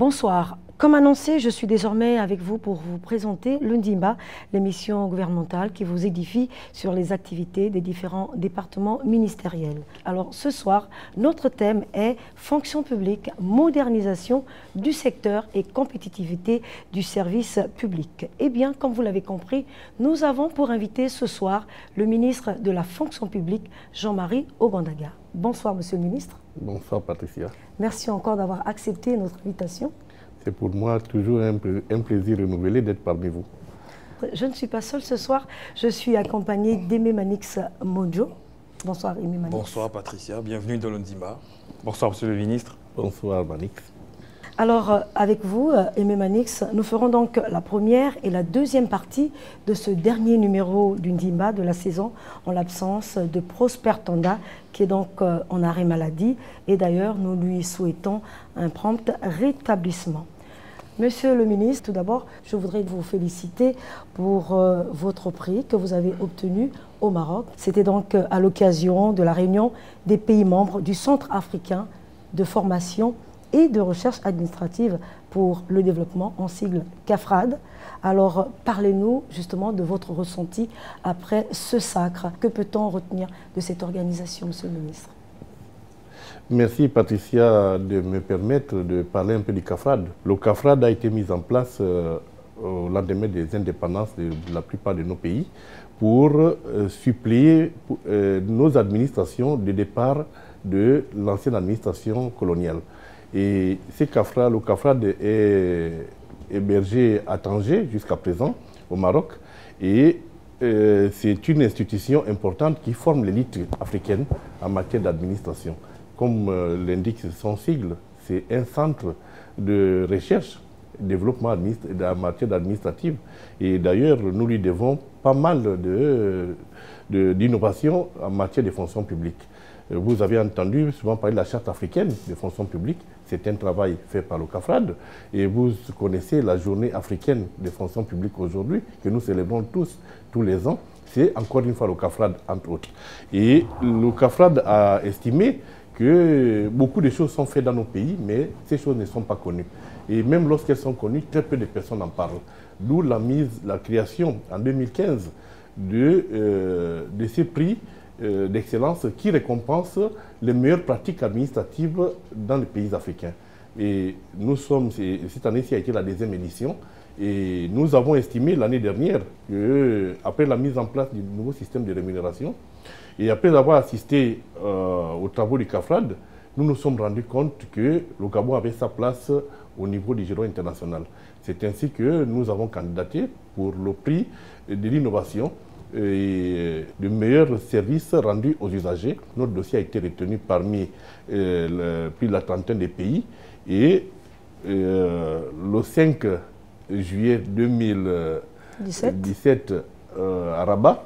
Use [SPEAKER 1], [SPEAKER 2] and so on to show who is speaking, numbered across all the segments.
[SPEAKER 1] Bonsoir. Comme annoncé, je suis désormais avec vous pour vous présenter le Ndimba, l'émission gouvernementale qui vous édifie sur les activités des différents départements ministériels. Alors ce soir, notre thème est fonction publique, modernisation du secteur et compétitivité du service public. Eh bien, comme vous l'avez compris, nous avons pour invité ce soir le ministre de la fonction publique, Jean-Marie Ogandaga. Bonsoir, monsieur le ministre.
[SPEAKER 2] Bonsoir, Patricia.
[SPEAKER 1] Merci encore d'avoir accepté notre invitation.
[SPEAKER 2] C'est pour moi toujours un plaisir renouvelé d'être parmi vous.
[SPEAKER 1] Je ne suis pas seule ce soir, je suis accompagnée d'Aimé Manix Modjo. Bonsoir Aimé Manix.
[SPEAKER 3] Bonsoir Patricia, bienvenue dans le Ndimba. Bonsoir monsieur le ministre.
[SPEAKER 2] Bonsoir Manix.
[SPEAKER 1] Alors avec vous, Aimé Manix, nous ferons donc la première et la deuxième partie de ce dernier numéro du Ndimba de la saison en l'absence de Prosper Tanda qui est donc en arrêt maladie et d'ailleurs nous lui souhaitons un prompt rétablissement. Monsieur le ministre, tout d'abord, je voudrais vous féliciter pour votre prix que vous avez obtenu au Maroc. C'était donc à l'occasion de la réunion des pays membres du Centre africain de formation et de recherche administrative pour le développement, en sigle CAFRAD. Alors, parlez-nous justement de votre ressenti après ce sacre. Que peut-on retenir de cette organisation, monsieur le ministre?
[SPEAKER 2] Merci Patricia de me permettre de parler un peu du CAFRAD. Le CAFRAD a été mis en place au lendemain des indépendances de la plupart de nos pays pour suppléer nos administrations de départ de l'ancienne administration coloniale. Et le CAFRAD est hébergé à Tanger jusqu'à présent, au Maroc, et c'est une institution importante qui forme l'élite africaine en matière d'administration. Comme l'indique son sigle, c'est un centre de recherche, développement en matière administrative. Et d'ailleurs, nous lui devons pas mal d'innovations en matière de fonctions publiques. Vous avez entendu souvent parler de la charte africaine des fonctions publiques. C'est un travail fait par le CAFRAD. Et vous connaissez la journée africaine des fonctions publiques aujourd'hui, que nous célébrons tous les ans. C'est encore une fois le CAFRAD, entre autres. Et le CAFRAD a estimé que beaucoup de choses sont faites dans nos pays, mais ces choses ne sont pas connues. Et même lorsqu'elles sont connues, très peu de personnes en parlent. D'où la création en 2015 de ces prix d'excellence qui récompensent les meilleures pratiques administratives dans les pays africains. Et nous sommes, cette année-ci a été la deuxième édition, et nous avons estimé l'année dernière qu'après la mise en place du nouveau système de rémunération, et après avoir assisté aux travaux du CAFRAD, nous nous sommes rendus compte que le Gabon avait sa place au niveau du giron international. C'est ainsi que nous avons candidaté pour le prix de l'innovation et de meilleurs services rendus aux usagers. Notre dossier a été retenu parmi plus de la trentaine de pays. Et le 5 juillet 2017 à Rabat,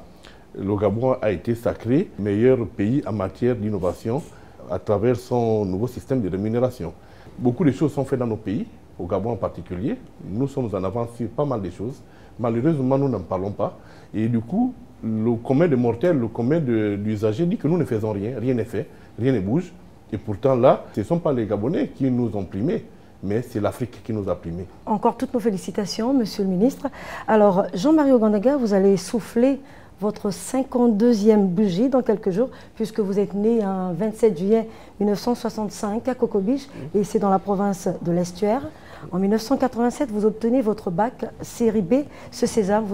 [SPEAKER 2] le Gabon a été sacré meilleur pays en matière d'innovation à travers son nouveau système de rémunération. Beaucoup de choses sont faites dans nos pays, au Gabon en particulier. Nous sommes en avance sur pas mal de choses. Malheureusement, nous n'en parlons pas. Et du coup, le commun des mortels, le commun d'usagers dit que nous ne faisons rien, rien n'est fait, rien ne bouge. Et pourtant là, ce ne sont pas les Gabonais qui nous ont primés, mais c'est l'Afrique qui nous a primés.
[SPEAKER 1] Encore toutes nos félicitations, monsieur le ministre. Alors, Jean-Marie Ogandaga, vous allez souffler votre 52e bougie dans quelques jours, puisque vous êtes né un 27 juillet 1965 à Cocobiche, et c'est dans la province de l'Estuaire. En 1987, vous obtenez votre bac série B. Ce sésame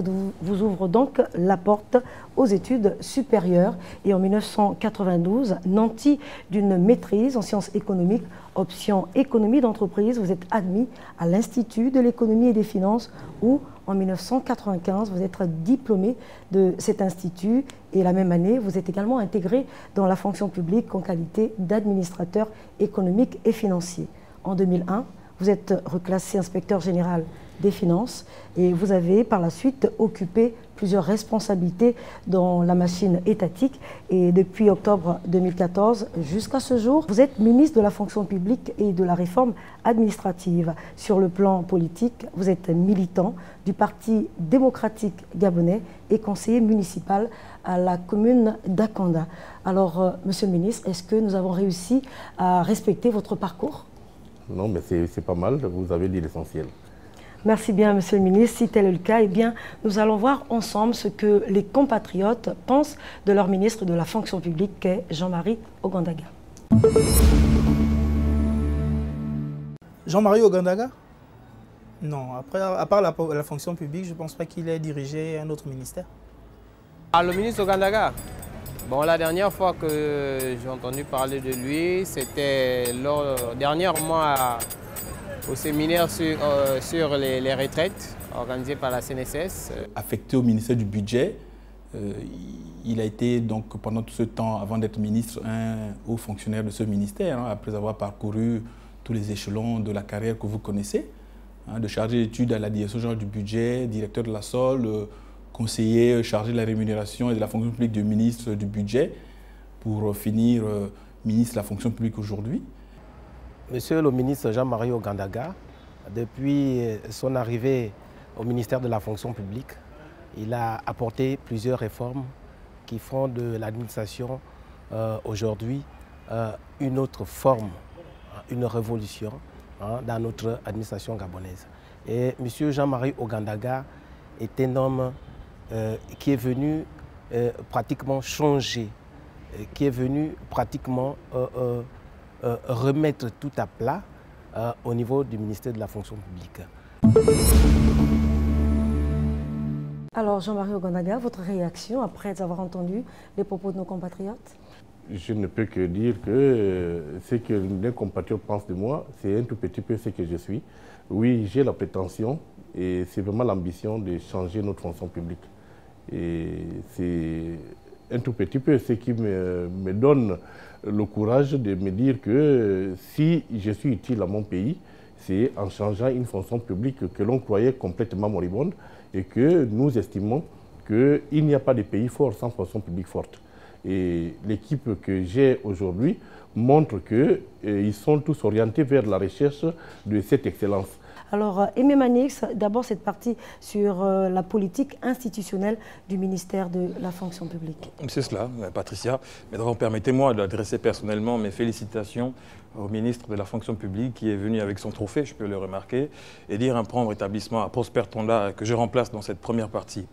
[SPEAKER 1] vous ouvre donc la porte aux études supérieures. Et en 1992, nanti d'une maîtrise en sciences économiques, option économie d'entreprise, vous êtes admis à l'Institut de l'économie et des finances où, en 1995, vous êtes diplômé de cet institut. Et la même année, vous êtes également intégré dans la fonction publique en qualité d'administrateur économique et financier. En 2001, vous êtes reclassé inspecteur général des finances et vous avez par la suite occupé plusieurs responsabilités dans la machine étatique. Et depuis octobre 2014 jusqu'à ce jour, vous êtes ministre de la fonction publique et de la réforme administrative. Sur le plan politique, vous êtes militant du Parti démocratique gabonais et conseiller municipal à la commune d'Akanda. Alors, monsieur le ministre, est-ce que nous avons réussi à respecter votre parcours ?
[SPEAKER 2] Non, mais c'est pas mal, vous avez dit l'essentiel.
[SPEAKER 1] Merci bien, Monsieur le ministre. Si tel est le cas, eh bien, nous allons voir ensemble ce que les compatriotes pensent de leur ministre de la fonction publique, qu'est Jean-Marie Ogandaga.
[SPEAKER 4] Jean-Marie Ogandaga? Non, après, à part la fonction publique, je ne pense pas qu'il ait dirigé un autre ministère.
[SPEAKER 5] Ah, le ministre Ogandaga? Bon, la dernière fois que j'ai entendu parler de lui, c'était dernièrement au séminaire sur les retraites organisé par la CNSS.
[SPEAKER 6] Affecté au ministère du Budget, il a été donc pendant tout ce temps, avant d'être ministre, un haut fonctionnaire de ce ministère, hein, après avoir parcouru tous les échelons de la carrière que vous connaissez, hein, de chargé d'études à la direction générale du budget, directeur de la SOL, conseiller chargé de la rémunération et de la fonction publique du ministre du budget, pour finir ministre de la fonction publique aujourd'hui.
[SPEAKER 7] Monsieur le ministre Jean-Marie Ogandaga, depuis son arrivée au ministère de la fonction publique, il a apporté plusieurs réformes qui font de l'administration aujourd'hui une autre forme, une révolution dans notre administration gabonaise. Et monsieur Jean-Marie Ogandaga est un homme qui est venu pratiquement changer, qui est venu pratiquement remettre tout à plat au niveau du ministère de la fonction publique.
[SPEAKER 1] Alors Jean-Marie Ogandaga, votre réaction après avoir entendu les propos de nos compatriotes?
[SPEAKER 2] Je ne peux que dire que ce que les compatriotes pensent de moi, c'est un tout petit peu ce que je suis. Oui, j'ai la prétention et c'est vraiment l'ambition de changer notre fonction publique. Et c'est un tout petit peu ce qui me donne le courage de me dire que si je suis utile à mon pays, c'est en changeant une fonction publique que l'on croyait complètement moribonde et que nous estimons qu'il n'y a pas de pays fort sans fonction publique forte. Et l'équipe que j'ai aujourd'hui montre qu'ils sont tous orientés vers la recherche de cette excellence.
[SPEAKER 1] Alors, Aimé Manix, d'abord cette partie sur la politique institutionnelle du ministère de la fonction publique.
[SPEAKER 3] C'est cela, Patricia. Mais d'abord, permettez-moi d'adresser personnellement mes félicitations au ministre de la fonction publique qui est venu avec son trophée, je peux le remarquer, et dire un prompt rétablissement à Prosper Tonda que je remplace dans cette première partie.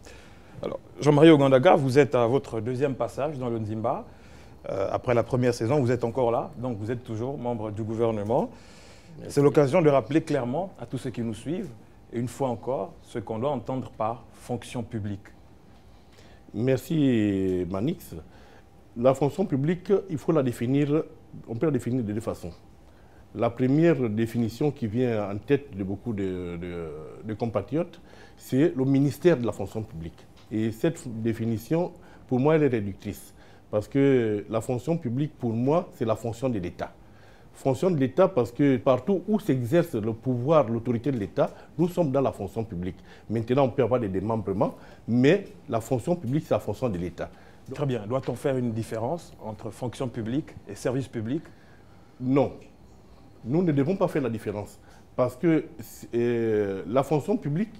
[SPEAKER 3] Alors, Jean-Marie Ogandaga, vous êtes à votre deuxième passage dans le Ndimba. Après la première saison, vous êtes encore là, donc vous êtes toujours membre du gouvernement. C'est l'occasion de rappeler clairement à tous ceux qui nous suivent, et une fois encore, ce qu'on doit entendre par fonction publique.
[SPEAKER 2] Merci Manix. La fonction publique, il faut la définir, on peut la définir de deux façons. La première définition qui vient en tête de beaucoup de compatriotes, c'est le ministère de la fonction publique. Et cette définition, pour moi, elle est réductrice. Parce que la fonction publique, pour moi, c'est la fonction de l'État. Fonction de l'État parce que partout où s'exerce le pouvoir, l'autorité de l'État, nous sommes dans la fonction publique. Maintenant, on peut avoir des démembrements, mais la fonction publique, c'est la fonction de l'État.
[SPEAKER 3] Très bien. Doit-on faire une différence entre fonction publique et service public?
[SPEAKER 2] Non. Nous ne devons pas faire la différence. Parce que la fonction publique,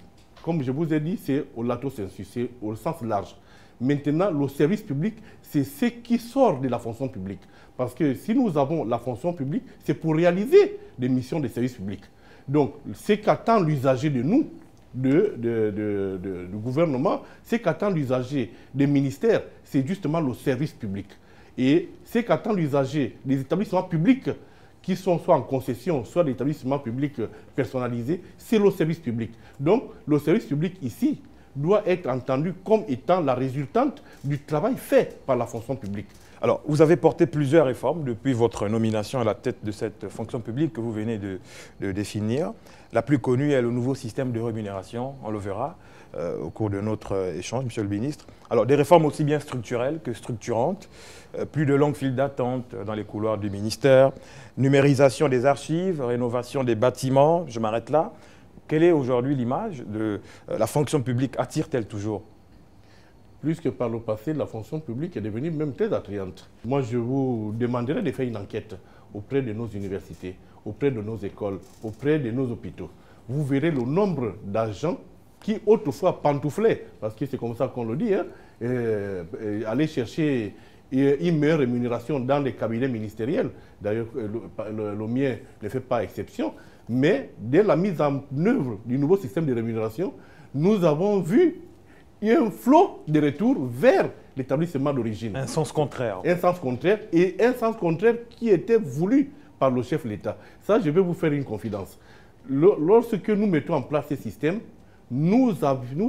[SPEAKER 2] comme je vous ai dit, c'est au lato sensu, c'est au sens large. Maintenant, le service public, c'est ce qui sort de la fonction publique. Parce que si nous avons la fonction publique, c'est pour réaliser des missions de service public. Donc, ce qu'attend l'usager de nous, du gouvernement, ce qu'attend l'usager des ministères, c'est justement le service public. Et ce qu'attend l'usager des établissements publics, qui sont soit en concession, soit des établissements publics personnalisés, c'est le service public. Donc, le service public ici doit être entendu comme étant la résultante du travail fait par la fonction publique.
[SPEAKER 3] Alors, vous avez porté plusieurs réformes depuis votre nomination à la tête de cette fonction publique que vous venez de définir. La plus connue est le nouveau système de rémunération, on le verra au cours de notre échange, Monsieur le Ministre. Alors, des réformes aussi bien structurelles que structurantes, plus de longues files d'attente dans les couloirs du ministère, numérisation des archives, rénovation des bâtiments, je m'arrête là. Quelle est aujourd'hui l'image de la fonction publique? Attire-t-elle toujours?
[SPEAKER 2] Plus que par le passé, la fonction publique est devenue même très attrayante. Moi, je vous demanderai de faire une enquête auprès de nos universités, auprès de nos écoles, auprès de nos hôpitaux. Vous verrez le nombre d'agents qui autrefois pantouflaient, parce que c'est comme ça qu'on le dit, aller chercher une meilleure rémunération dans les cabinets ministériels. D'ailleurs, le mien ne fait pas exception. Mais dès la mise en œuvre du nouveau système de rémunération, nous avons vu un flot de retour vers l'établissement d'origine.
[SPEAKER 3] Un sens contraire.
[SPEAKER 2] Un sens contraire, et un sens contraire qui était voulu par le chef de l'État. Ça, je vais vous faire une confidence. Lorsque nous mettons en place ce système, nous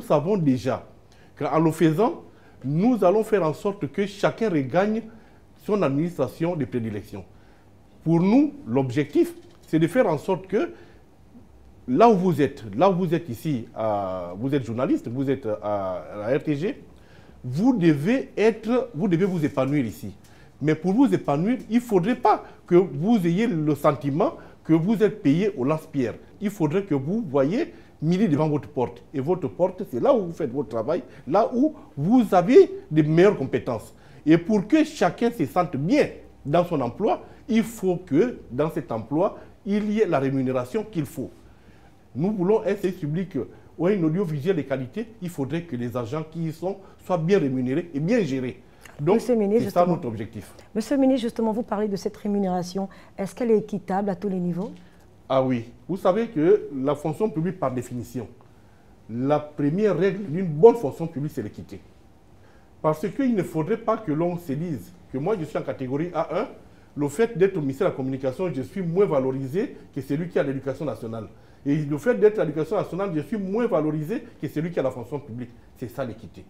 [SPEAKER 2] savons déjà qu'en le faisant, nous allons faire en sorte que chacun regagne son administration de prédilection. Pour nous, l'objectif, c'est de faire en sorte que là où vous êtes ici, vous êtes journaliste, vous êtes à la RTG, vous devez vous épanouir ici. Mais pour vous épanouir, il ne faudrait pas que vous ayez le sentiment que vous êtes payé au lance-pierre. Il faudrait que vous voyez midi devant votre porte. Et votre porte, c'est là où vous faites votre travail, là où vous avez de meilleures compétences. Et pour que chacun se sente bien dans son emploi, il faut que dans cet emploi, il y ait la rémunération qu'il faut. Nous voulons un service public ou un audiovisuel de qualité, il faudrait que les agents qui y sont soient bien rémunérés et bien gérés. Donc, c'est ça notre objectif.
[SPEAKER 1] Monsieur le ministre, justement, vous parlez de cette rémunération. Est-ce qu'elle est équitable à tous les niveaux?
[SPEAKER 2] Ah oui. Vous savez que la fonction publique, par définition, la première règle d'une bonne fonction publique, c'est l'équité. Parce qu'il ne faudrait pas que l'on se dise que moi, je suis en catégorie A1, le fait d'être au ministère de la Communication, je suis moins valorisé que celui qui a l'éducation nationale. Et le fait d'être à l'éducation nationale, je suis moins valorisé que celui qui a la fonction publique. C'est ça l'équité.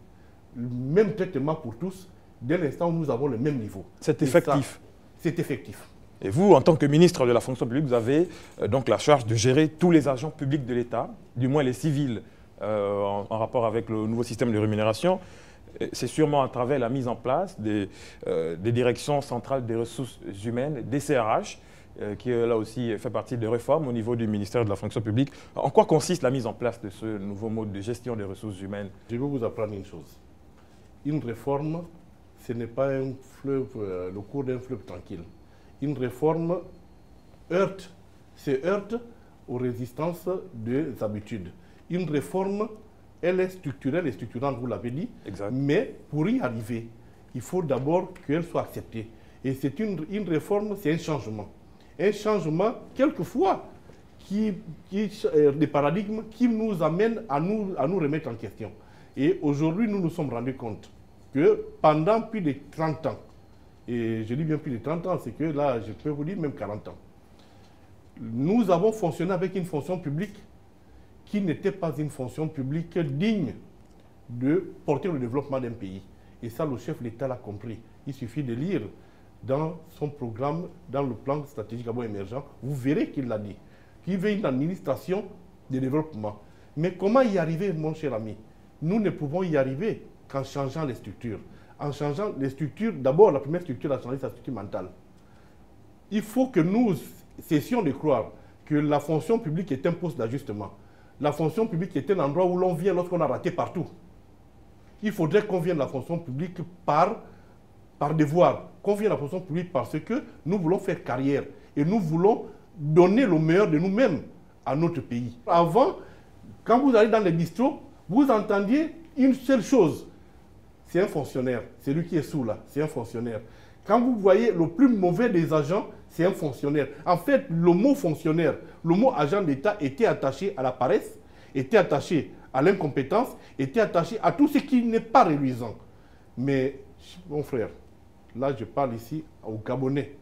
[SPEAKER 2] Le même traitement pour tous, dès l'instant où nous avons le même niveau.
[SPEAKER 3] C'est effectif.
[SPEAKER 2] C'est effectif.
[SPEAKER 3] Et vous, en tant que ministre de la fonction publique, vous avez donc la charge de gérer tous les agents publics de l'État, du moins les civils, en rapport avec le nouveau système de rémunération. C'est sûrement à travers la mise en place des directions centrales des ressources humaines, des CRH, qui là aussi fait partie des réformes au niveau du ministère de la fonction publique. En quoi consiste la mise en place de ce nouveau mode de gestion des ressources humaines?
[SPEAKER 2] Je vais vous apprendre une chose. Une réforme, ce n'est pas un fleuve, le cours d'un fleuve tranquille. Une réforme se heurte aux résistances des habitudes. Une réforme, elle est structurelle et structurante, vous l'avez dit.
[SPEAKER 3] Exact.
[SPEAKER 2] Mais pour y arriver, il faut d'abord qu'elle soit acceptée. Et c'est une réforme, c'est un changement. Un changement, quelquefois, des paradigmes qui nous amènent à nous remettre en question. Et aujourd'hui, nous nous sommes rendus compte que pendant plus de 30 ans, et je dis bien plus de 30 ans, c'est que là, je peux vous dire même 40 ans, nous avons fonctionné avec une fonction publique qui n'était pas une fonction publique digne de porter le développement d'un pays. Et ça, le chef de l'État l'a compris. Il suffit de lire dans son programme, dans le plan stratégique à émergent, vous verrez qu'il l'a dit, qu'il veut une administration de développement. Mais comment y arriver, mon cher ami? Nous ne pouvons y arriver qu'en changeant les structures. En changeant les structures, d'abord, la première structure a changé sa structure mentale. Il faut que nous cessions de croire que la fonction publique est un poste d'ajustement. La fonction publique est un endroit où l'on vient lorsqu'on a raté partout. Il faudrait qu'on vienne à la fonction publique par devoir, qu'on vienne à la fonction publique parce que nous voulons faire carrière et nous voulons donner le meilleur de nous-mêmes à notre pays. Avant, quand vous allez dans les bistrots, vous entendiez une seule chose. C'est un fonctionnaire. Celui qui est sous là, c'est un fonctionnaire. Quand vous voyez le plus mauvais des agents, c'est un fonctionnaire. En fait, le mot fonctionnaire, le mot agent d'État était attaché à la paresse, était attaché à l'incompétence, était attaché à tout ce qui n'est pas reluisant. Mais, mon frère, là je parle ici aux Gabonais.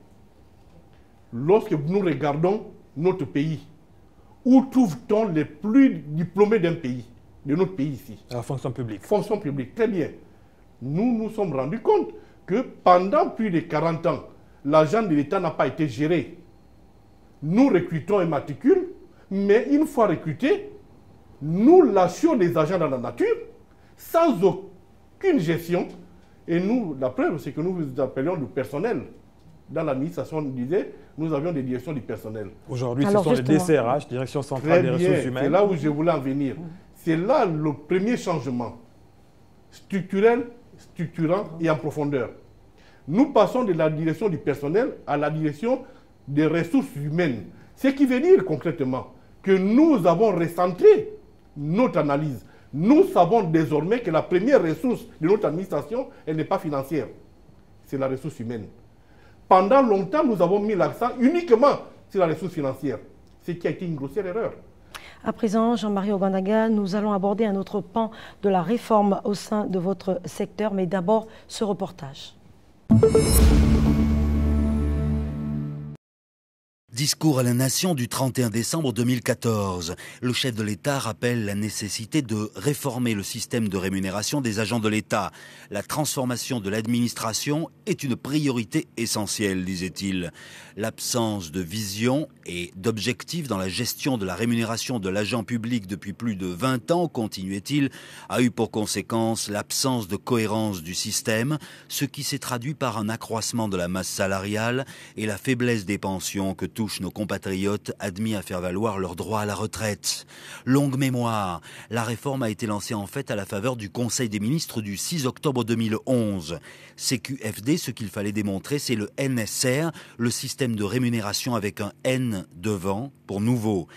[SPEAKER 2] Lorsque nous regardons notre pays, où trouve-t-on les plus diplômés d'un pays, de notre pays ici?
[SPEAKER 3] La fonction publique.
[SPEAKER 2] Fonction publique, très bien. Nous nous sommes rendus compte que pendant plus de 40 ans, l'agent de l'État n'a pas été géré. Nous recrutons un matricule, mais une fois recrutés, nous lâchions des agents dans la nature, sans aucune gestion. Et nous, la preuve, c'est que nous appelions du personnel. Dans l'administration, on disait, nous avions des directions du personnel.
[SPEAKER 3] Aujourd'hui, ce sont les DCRH, Direction Centrale des Ressources Humaines.
[SPEAKER 2] C'est là où je voulais en venir. C'est là le premier changement structurel, structurant et en profondeur. Nous passons de la direction du personnel à la direction des ressources humaines. Ce qui veut dire concrètement que nous avons recentré notre analyse. Nous savons désormais que la première ressource de notre administration, elle n'est pas financière. c'est la ressource humaine. Pendant longtemps, nous avons mis l'accent uniquement sur la ressource financière, ce qui a été une grossière erreur.
[SPEAKER 1] À présent, Jean-Marie Ogandaga, nous allons aborder un autre pan de la réforme au sein de votre secteur, mais d'abord ce reportage.
[SPEAKER 8] Discours à la nation du 31 décembre 2014. Le chef de l'État rappelle la nécessité de réformer le système de rémunération des agents de l'État. La transformation de l'administration est une priorité essentielle, disait-il. L'absence de vision et d'objectifs dans la gestion de la rémunération de l'agent public depuis plus de 20 ans, continuait-il, a eu pour conséquence l'absence de cohérence du système, ce qui s'est traduit par un accroissement de la masse salariale et la faiblesse des pensions que touchent nos compatriotes admis à faire valoir leur droit à la retraite. Longue mémoire, la réforme a été lancée en fait à la faveur du Conseil des ministres du 6 octobre 2011. CQFD, ce qu'il fallait démontrer, c'est le NSR, le système de rémunération avec un N devant, pour nouveau.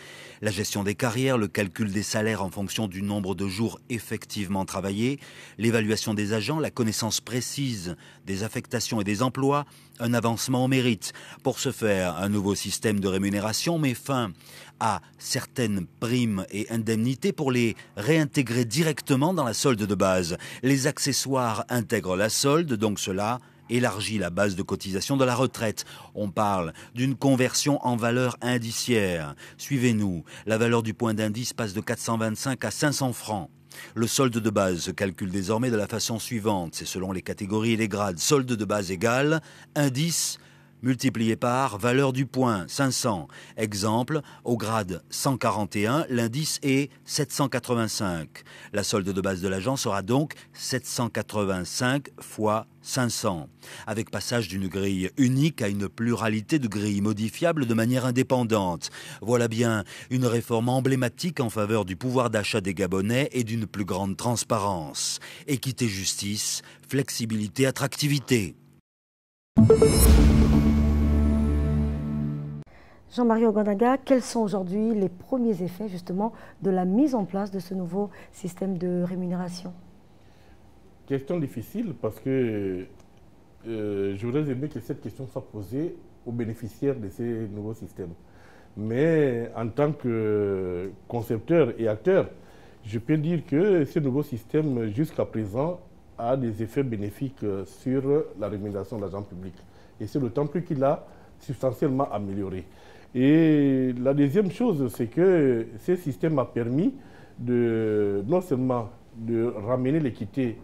[SPEAKER 8] La gestion des carrières, le calcul des salaires en fonction du nombre de jours effectivement travaillés, l'évaluation des agents, la connaissance précise des affectations et des emplois, un avancement au mérite. Pour ce faire, un nouveau système de rémunération met fin à certaines primes et indemnités pour les réintégrer directement dans la solde de base. Les accessoires intègrent la solde, donc cela élargit la base de cotisation de la retraite. On parle d'une conversion en valeur indiciaire. Suivez-nous, la valeur du point d'indice passe de 425 à 500 francs. Le solde de base se calcule désormais de la façon suivante, c'est selon les catégories et les grades. Solde de base égale indice multiplié par valeur du point, 500. Exemple, au grade 141, l'indice est 785. La solde de base de l'agent sera donc 785 fois 500, avec passage d'une grille unique à une pluralité de grilles modifiables de manière indépendante. Voilà bien une réforme emblématique en faveur du pouvoir d'achat des Gabonais et d'une plus grande transparence. Équité, justice, flexibilité, attractivité.
[SPEAKER 1] Jean-Marie Ogandaga, quels sont aujourd'hui les premiers effets justement de la mise en place de ce nouveau système de rémunération?
[SPEAKER 2] Question difficile parce que j'aurais aimé que cette question soit posée aux bénéficiaires de ces nouveaux systèmes. Mais en tant que concepteur et acteur, je peux dire que ce nouveau système jusqu'à présent a des effets bénéfiques sur la rémunération de l'agent public. Et c'est d'autant plus qu'il a substantiellement amélioré. Et la deuxième chose, c'est que ce système a permis non seulement de ramener l'équité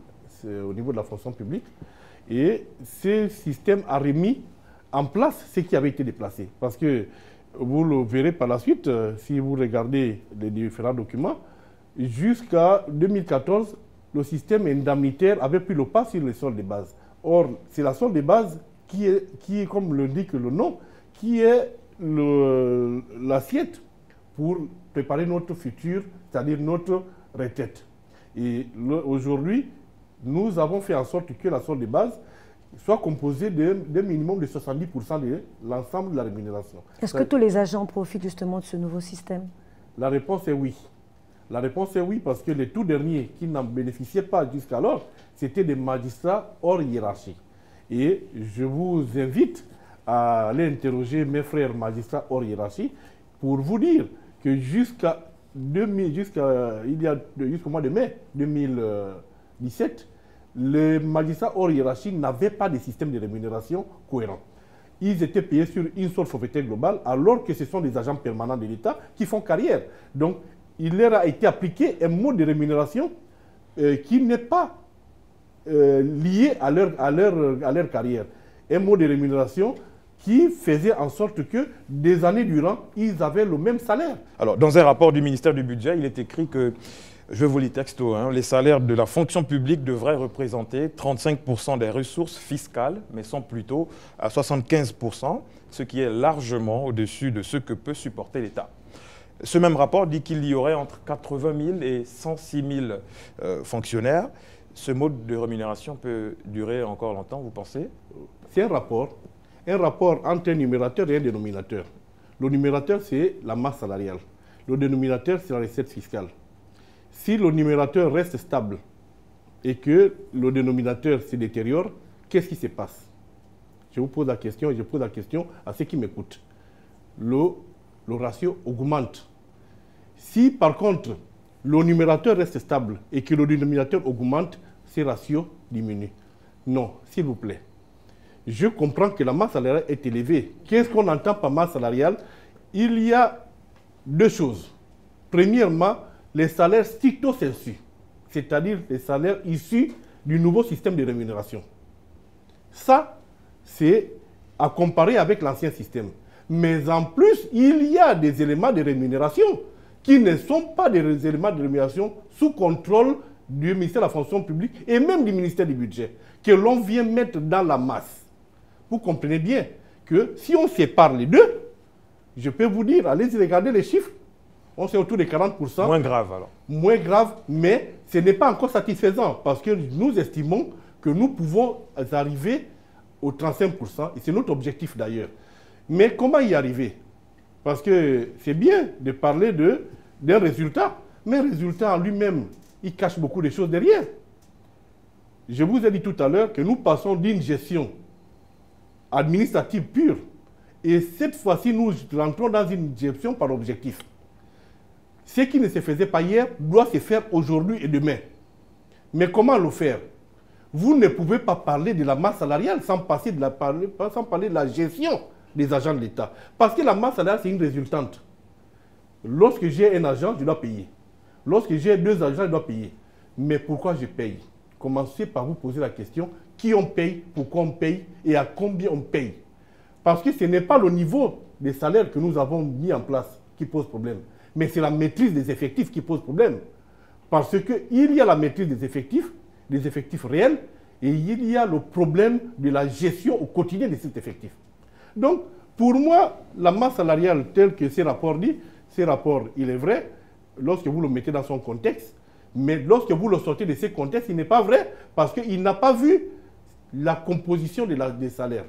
[SPEAKER 2] au niveau de la fonction publique, et ce système a remis en place ce qui avait été déplacé. Parce que vous le verrez par la suite, si vous regardez les différents documents, jusqu'à 2014, le système indemnitaire avait pris le pas sur les soldes de base. Or, c'est la solde de base qui est, comme le dit le nom, qui est l'assiette pour préparer notre futur, c'est-à-dire notre retraite. Et aujourd'hui, nous avons fait en sorte que la solde de base soit composée d'un minimum de 70% de l'ensemble de la rémunération.
[SPEAKER 1] Est-ce que tous les agents profitent justement de ce nouveau système?
[SPEAKER 2] La réponse est oui. La réponse est oui, parce que les tout derniers qui n'en bénéficiaient pas jusqu'alors, c'était des magistrats hors hiérarchie. Et je vous invite à aller interroger mes frères magistrats hors hiérarchie pour vous dire que jusqu'au mois de mai 2017, les magistrats hors hiérarchie n'avaient pas de système de rémunération cohérent. Ils étaient payés sur une seule forfaitaire globale, alors que ce sont des agents permanents de l'État qui font carrière. Donc, il leur a été appliqué un mode de rémunération qui n'est pas lié à leur carrière. Un mode de rémunération qui faisait en sorte que des années durant, ils avaient le même salaire.
[SPEAKER 3] Alors, dans un rapport du ministère du Budget, il est écrit que, je vous lis texto, les salaires de la fonction publique devraient représenter 35% des ressources fiscales, mais sont plutôt à 75%, ce qui est largement au-dessus de ce que peut supporter l'État. Ce même rapport dit qu'il y aurait entre 80 000 et 106 000 fonctionnaires. Ce mode de rémunération peut durer encore longtemps, vous pensez?
[SPEAKER 2] C'est un rapport entre un numérateur et un dénominateur. Le numérateur, c'est la masse salariale. Le dénominateur, c'est la recette fiscale. Si le numérateur reste stable et que le dénominateur se détériore, qu'est-ce qui se passe? je vous pose la question et je pose la question à ceux qui m'écoutent. Le ratio augmente. Si par contre le numérateur reste stable et que le dénominateur augmente, ces ratios diminuent. Non, s'il vous plaît. Je comprends que la masse salariale est élevée. Qu'est-ce qu'on entend par masse salariale? Il y a deux choses. Premièrement, les salaires stricto sensu, c'est-à-dire les salaires issus du nouveau système de rémunération. Ça, c'est à comparer avec l'ancien système. Mais en plus, il y a des éléments de rémunération qui ne sont pas des éléments de rémunération sous contrôle du ministère de la fonction publique et même du ministère du budget, que l'on vient mettre dans la masse. Vous comprenez bien que si on sépare les deux, je peux vous dire, allez regarder les chiffres, on est autour de 40%.
[SPEAKER 3] Moins grave alors.
[SPEAKER 2] Moins grave, mais ce n'est pas encore satisfaisant parce que nous estimons que nous pouvons arriver aux 35%, et c'est notre objectif d'ailleurs. Mais comment y arriver? Parce que c'est bien de parler d'un résultat, mais un résultat en lui-même, il cache beaucoup de choses derrière. Je vous ai dit tout à l'heure que nous passons d'une gestion administrative pure, et cette fois-ci, nous rentrons dans une gestion par objectif. Ce qui ne se faisait pas hier doit se faire aujourd'hui et demain. Mais comment le faire? Vous ne pouvez pas parler de la masse salariale sans parler de la gestion des agents de l'État. Parce que la masse salariale, c'est une résultante. Lorsque j'ai un agent, je dois payer. Lorsque j'ai deux agents, je dois payer. Mais pourquoi je paye? Commencez par vous poser la question, qui on paye, pourquoi on paye et à combien on paye? Parce que ce n'est pas le niveau des salaires que nous avons mis en place qui pose problème, mais c'est la maîtrise des effectifs qui pose problème. Parce qu'il y a la maîtrise des effectifs réels, et il y a le problème de la gestion au quotidien de cet effectif. Donc, pour moi, la masse salariale telle que ces rapports disent, ces rapports, il est vrai, lorsque vous le mettez dans son contexte, mais lorsque vous le sortez de ce contexte, il n'est pas vrai, parce qu'il n'a pas vu la composition des salaires.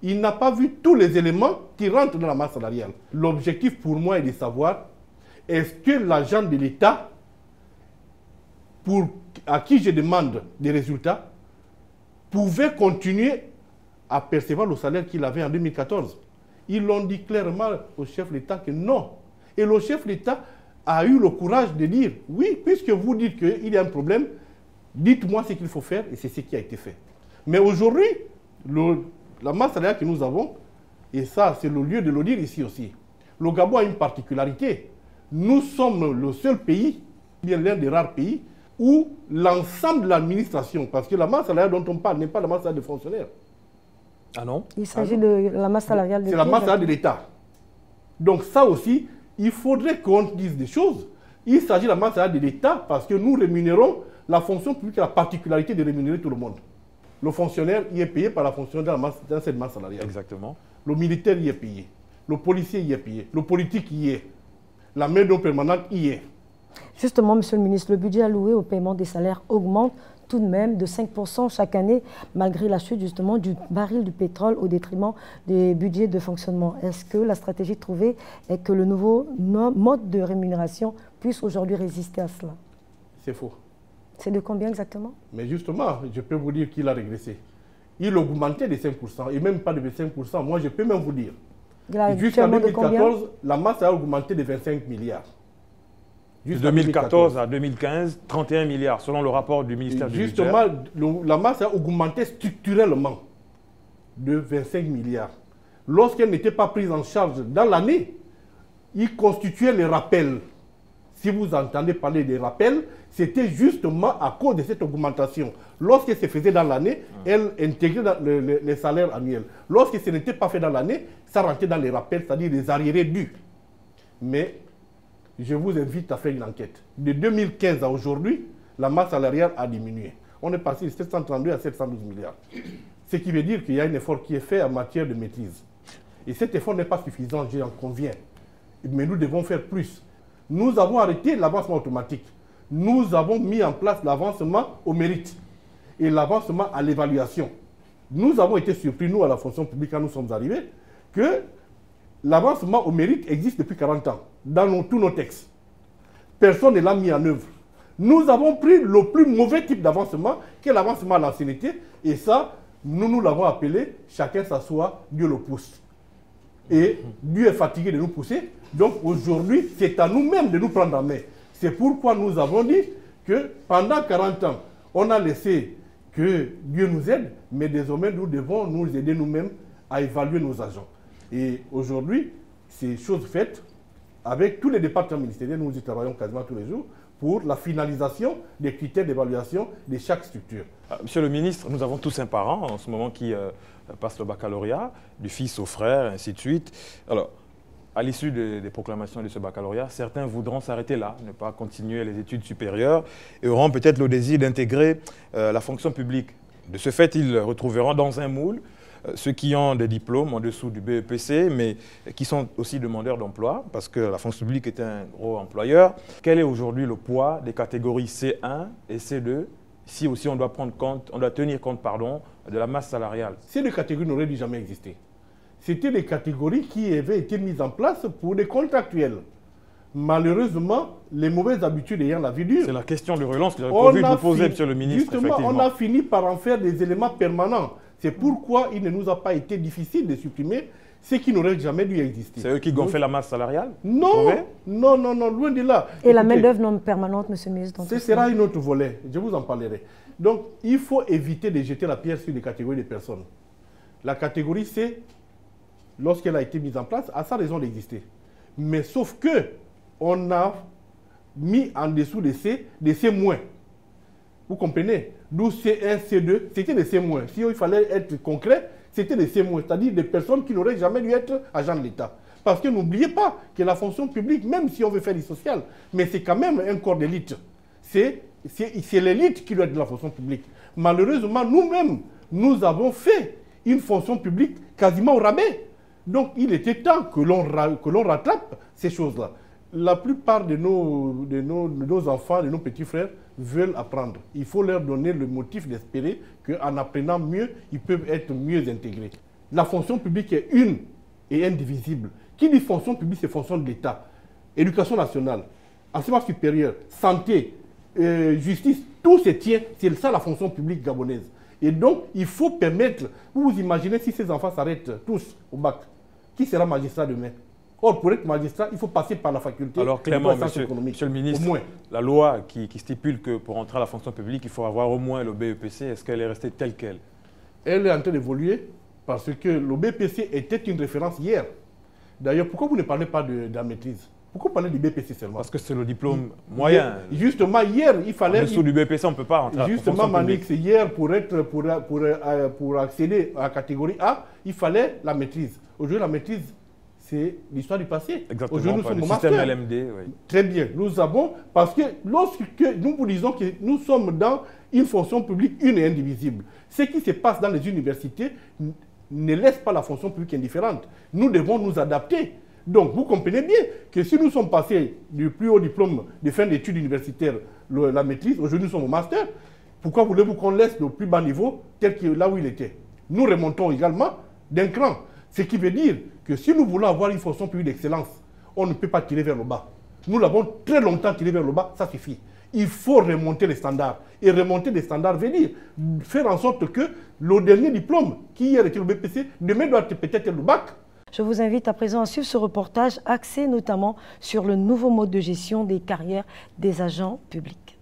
[SPEAKER 2] Il n'a pas vu tous les éléments qui rentrent dans la masse salariale. L'objectif pour moi est de savoir, est-ce que l'agent de l'État, à qui je demande des résultats, pouvait continuer à percevoir le salaire qu'il avait en 2014. Ils l'ont dit clairement au chef de l'État que non. Et le chef de l'État a eu le courage de dire, oui, puisque vous dites qu'il y a un problème, dites-moi ce qu'il faut faire, et c'est ce qui a été fait. Mais aujourd'hui, la masse salariale que nous avons, et ça c'est le lieu de le dire ici aussi, le Gabon a une particularité. Nous sommes le seul pays, bien l'un des rares pays, où l'ensemble de l'administration, parce que la masse salariale dont on parle n'est pas la masse salariale des fonctionnaires.
[SPEAKER 3] Ah non?
[SPEAKER 1] Il s'agit de la masse salariale de
[SPEAKER 2] l'État. C'est la masse salariale de l'État. Donc ça aussi, il faudrait qu'on dise des choses. Il s'agit de la masse salariale de l'État parce que nous rémunérons la fonction publique, la particularité de rémunérer tout le monde. Le fonctionnaire y est payé par la fonction dans cette masse salariale.
[SPEAKER 3] Exactement.
[SPEAKER 2] Le militaire y est payé. Le policier y est payé. Le politique y est. La main-d'œuvre permanente y est.
[SPEAKER 1] Justement, Monsieur le ministre, le budget alloué au paiement des salaires augmente tout de même de 5% chaque année, malgré la chute justement du baril du pétrole au détriment des budgets de fonctionnement. Est-ce que la stratégie trouvée est que le nouveau mode de rémunération puisse aujourd'hui résister à cela?
[SPEAKER 2] C'est faux.
[SPEAKER 1] C'est de combien exactement? Mais
[SPEAKER 2] justement, je peux vous dire qu'il a régressé. Il augmentait de 5%, et même pas de 5%. Moi, je peux même vous dire. Jusqu'en 2014, la masse a augmenté de 25 milliards.
[SPEAKER 3] De 2014 à 2015, 31 milliards, selon le rapport du ministère du Budget.
[SPEAKER 2] Justement, la masse a augmenté structurellement de 25 milliards. Lorsqu'elle n'était pas prise en charge dans l'année, il constituait les rappels. Si vous entendez parler des rappels, c'était justement à cause de cette augmentation. Lorsque se faisait dans l'année, elle intégrait dans les salaires annuels. Lorsque ce n'était pas fait dans l'année, ça rentrait dans les rappels, c'est-à-dire les arriérés dus. Mais je vous invite à faire une enquête. De 2015 à aujourd'hui, la masse salariale a diminué. On est passé de 732 à 712 milliards. Ce qui veut dire qu'il y a un effort qui est fait en matière de maîtrise. Et cet effort n'est pas suffisant, j'en conviens. Mais nous devons faire plus. Nous avons arrêté l'avancement automatique. Nous avons mis en place l'avancement au mérite et l'avancement à l'évaluation. Nous avons été surpris, nous, à la fonction publique, quand nous sommes arrivés, que l'avancement au mérite existe depuis 40 ans, dans tous nos textes. Personne ne l'a mis en œuvre. Nous avons pris le plus mauvais type d'avancement, qui est l'avancement à l'ancienneté, et ça, Nous l'avons appelé, chacun s'assoit, Dieu le pousse. Et Dieu est fatigué de nous pousser. Donc aujourd'hui, c'est à nous-mêmes de nous prendre en main. C'est pourquoi nous avons dit que pendant 40 ans, on a laissé que Dieu nous aide, mais désormais nous devons nous aider nous-mêmes à évaluer nos agents. Et aujourd'hui, c'est chose faite. Avec tous les départements ministériels, nous y travaillons quasiment tous les jours pour la finalisation des critères d'évaluation de chaque structure.
[SPEAKER 3] Monsieur le ministre, nous avons tous un parent en ce moment qui passe le baccalauréat, du fils au frère, ainsi de suite. Alors, à l'issue des proclamations de ce baccalauréat, certains voudront s'arrêter là, ne pas continuer les études supérieures et auront peut-être le désir d'intégrer la fonction publique. De ce fait, ils retrouveront dans un moule ceux qui ont des diplômes en dessous du BEPC, mais qui sont aussi demandeurs d'emploi, parce que la fonction publique est un gros employeur. Quel est aujourd'hui le poids des catégories C1 et C2, si aussi on doit tenir compte de la masse salariale?
[SPEAKER 2] Ces deux catégories n'auraient dû jamais exister. C'était des catégories qui avaient été mises en place pour des contractuels. Malheureusement, les mauvaises habitudes ayant la vie dure...
[SPEAKER 3] C'est la question de relance que j'avais prévu de vous poser, monsieur le ministre.
[SPEAKER 2] Justement, on a fini par en faire des éléments permanents. C'est pourquoi il ne nous a pas été difficile de supprimer ce qui n'aurait jamais dû exister.
[SPEAKER 3] C'est eux qui gonflaient la masse salariale?
[SPEAKER 2] Non, non, loin de là.
[SPEAKER 1] Et la main-d'œuvre non permanente, monsieur le ministre?
[SPEAKER 2] Ce sera une autre volet, je vous en parlerai. Donc, il faut éviter de jeter la pierre sur des catégories de personnes. La catégorie C, lorsqu'elle a été mise en place, a sa raison d'exister. Mais sauf que on a mis en dessous de C, des C-. Vous comprenez? D'où C1, C2, c'était des C-. Si il fallait être concret, c'était des C-, c'est-à-dire des personnes qui n'auraient jamais dû être agents de l'État. Parce que n'oubliez pas que la fonction publique, même si on veut faire du social, mais c'est quand même un corps d'élite. C'est l'élite qui doit être de la fonction publique. Malheureusement, nous-mêmes, nous avons fait une fonction publique quasiment au rabais. Donc, il était temps que l'on rattrape ces choses-là. La plupart de nos enfants, de nos petits frères, veulent apprendre. Il faut leur donner le motif d'espérer qu'en apprenant mieux, ils peuvent être mieux intégrés. La fonction publique est une et indivisible. Qui dit fonction publique, c'est fonction de l'État. Éducation nationale, enseignement supérieur, santé, justice, tout se tient. C'est ça la fonction publique gabonaise. Et donc, il faut permettre, vous vous imaginez si ces enfants s'arrêtent tous au bac, qui sera magistrat demain? Or, pour être magistrat, il faut passer par la faculté.
[SPEAKER 3] Alors, clairement, monsieur le ministre, la loi qui stipule que pour entrer à la fonction publique, il faut avoir au moins le BEPC, est-ce qu'elle est restée telle qu'elle?
[SPEAKER 2] Elle est en train d'évoluer parce que le BEPC était une référence hier. D'ailleurs, pourquoi vous ne parlez pas de la maîtrise? Pourquoi vous parlez du BEPC seulement?
[SPEAKER 3] Parce que c'est le diplôme moyen.
[SPEAKER 2] Justement, hier, il fallait...
[SPEAKER 3] En dessous du BEPC, on ne peut pas entrer à la fonction publique.
[SPEAKER 2] Justement, Manix, hier, pour accéder à la catégorie A, il fallait la maîtrise. Aujourd'hui, la maîtrise, c'est l'histoire du passé.
[SPEAKER 3] Exactement,
[SPEAKER 2] aujourd'hui, nous sommes
[SPEAKER 3] le
[SPEAKER 2] au
[SPEAKER 3] système
[SPEAKER 2] master.
[SPEAKER 3] LMD. Oui.
[SPEAKER 2] Très bien, nous avons... Parce que lorsque nous vous disons que nous sommes dans une fonction publique une et indivisible, ce qui se passe dans les universités ne laisse pas la fonction publique indifférente. Nous devons nous adapter. Donc, vous comprenez bien que si nous sommes passés du plus haut diplôme de fin d'études universitaires, la maîtrise, aujourd'hui nous sommes au master, pourquoi voulez-vous qu'on laisse le plus bas niveau tel que là où il était? Nous remontons également d'un cran. Ce qui veut dire que si nous voulons avoir une fonction publique d'excellence, on ne peut pas tirer vers le bas. Nous l'avons très longtemps tiré vers le bas, ça suffit. Il faut remonter les standards. Et remonter les standards veut dire faire en sorte que le dernier diplôme, qui hier était le BPC, demain doit être peut-être le bac.
[SPEAKER 1] Je vous invite à présent à suivre ce reportage axé notamment sur le nouveau mode de gestion des carrières des agents publics.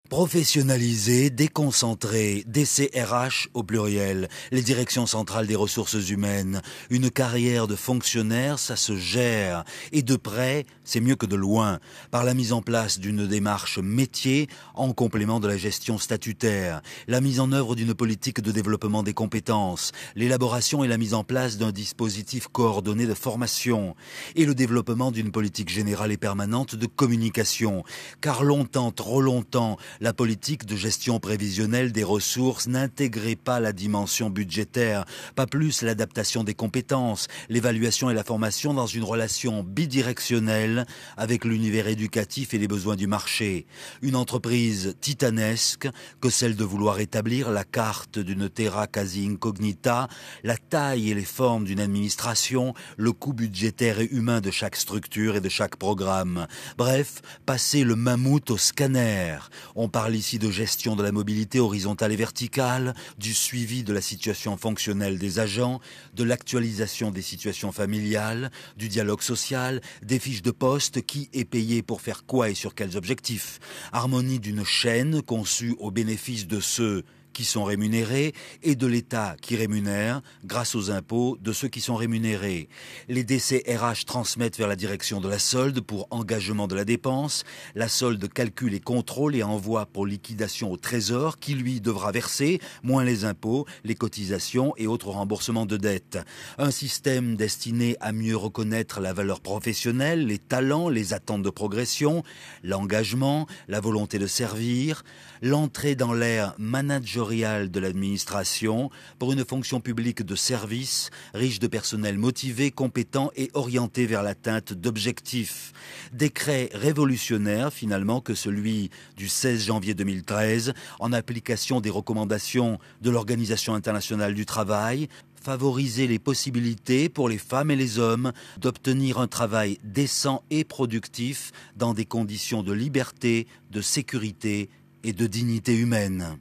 [SPEAKER 8] Professionnalisé, déconcentré, DCRH au pluriel, les directions centrales des ressources humaines. Une carrière de fonctionnaire, ça se gère. Et de près, c'est mieux que de loin, par la mise en place d'une démarche métier en complément de la gestion statutaire, la mise en œuvre d'une politique de développement des compétences, l'élaboration et la mise en place d'un dispositif coordonné de formation et le développement d'une politique générale et permanente de communication. Car longtemps, trop longtemps, La politique de gestion prévisionnelle des ressources n'intégrait pas la dimension budgétaire, pas plus l'adaptation des compétences, l'évaluation et la formation dans une relation bidirectionnelle avec l'univers éducatif et les besoins du marché. Une entreprise titanesque que celle de vouloir établir la carte d'une terra quasi incognita, la taille et les formes d'une administration, le coût budgétaire et humain de chaque structure et de chaque programme. Bref, passer le mammouth au scanner. On parle ici de gestion de la mobilité horizontale et verticale, du suivi de la situation fonctionnelle des agents, de l'actualisation des situations familiales, du dialogue social, des fiches de poste, qui est payé pour faire quoi et sur quels objectifs. Harmonie d'une chaîne conçue au bénéfice de ceux qui sont rémunérés et de l'État qui rémunère grâce aux impôts de ceux qui sont rémunérés. Les DCRH transmettent vers la direction de la solde pour engagement de la dépense. La solde calcule et contrôle et envoie pour liquidation au Trésor qui lui devra verser, moins les impôts, les cotisations et autres remboursements de dettes. Un système destiné à mieux reconnaître la valeur professionnelle, les talents, les attentes de progression, l'engagement, la volonté de servir, l'entrée dans l'ère managériale de l'administration pour une fonction publique de service, riche de personnel motivé, compétent et orienté vers l'atteinte d'objectifs. Décret révolutionnaire finalement que celui du 16 janvier 2013 en application des recommandations de l'Organisation internationale du travail, favoriser les possibilités pour les femmes et les hommes d'obtenir un travail décent et productif dans des conditions de liberté, de sécurité et de dignité humaine.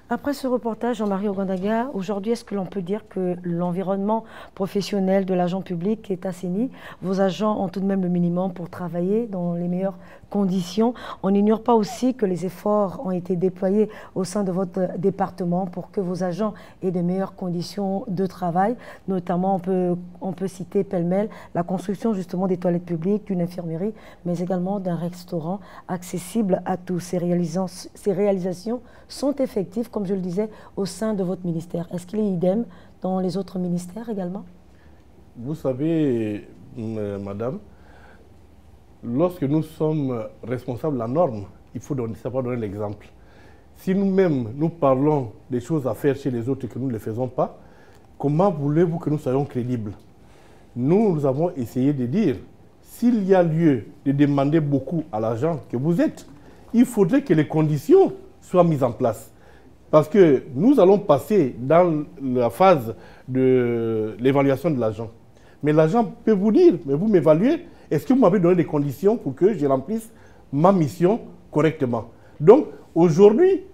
[SPEAKER 1] Après ce reportage, Jean-Marie Ogandaga, aujourd'hui, est-ce que l'on peut dire que l'environnement professionnel de l'agent public est assaini? Vos agents ont tout de même le minimum pour travailler dans les meilleures conditions. On n'ignore pas aussi que les efforts ont été déployés au sein de votre département pour que vos agents aient de meilleures conditions de travail. Notamment, on peut citer pêle-mêle la construction justement des toilettes publiques, d'une infirmerie, mais également d'un restaurant accessible à tous. Ces réalisations sont effectives, comme je le disais, au sein de votre ministère. Est-ce qu'il est idem dans les autres ministères également?
[SPEAKER 2] Vous savez, madame, lorsque nous sommes responsables de la norme, il faut savoir donner l'exemple. Si nous-mêmes, nous parlons des choses à faire chez les autres et que nous ne les faisons pas, comment voulez-vous que nous soyons crédibles? Nous avons essayé de dire, s'il y a lieu de demander beaucoup à l'agent que vous êtes, il faudrait que les conditions soient mises en place. Parce que nous allons passer dans la phase de l'évaluation de l'agent. Mais l'agent peut vous dire, mais vous m'évaluez, est-ce que vous m'avez donné des conditions pour que je remplisse ma mission correctement? Donc, aujourd'hui,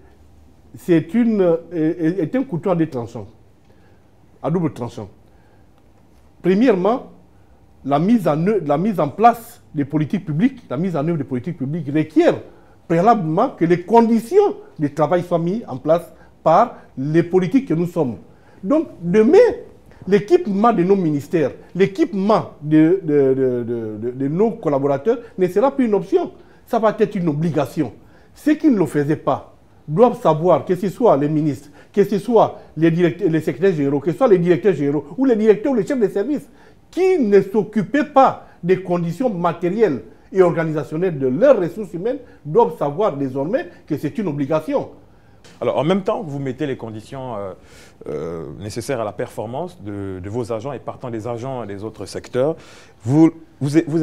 [SPEAKER 2] c'est un couteau à deux tranchants, à double tranchant. Premièrement, la mise en place des politiques publiques, la mise en œuvre des politiques publiques requiert préalablement que les conditions de travail soient mises en place par les politiques que nous sommes. Donc, demain, l'équipement de nos ministères, l'équipement de nos collaborateurs ne sera plus une option. Ça va être une obligation. Ceux qui ne le faisaient pas doivent savoir, que ce soit les ministres, que ce soit les secrétaires généraux, que ce soit les directeurs généraux ou les directeurs ou les chefs de service, qui ne s'occupaient pas des conditions matérielles et organisationnelles de leurs ressources humaines, doivent savoir désormais que c'est une obligation.
[SPEAKER 3] Alors, en même temps, vous mettez les conditions nécessaires à la performance de vos agents et partant des agents des autres secteurs. Vous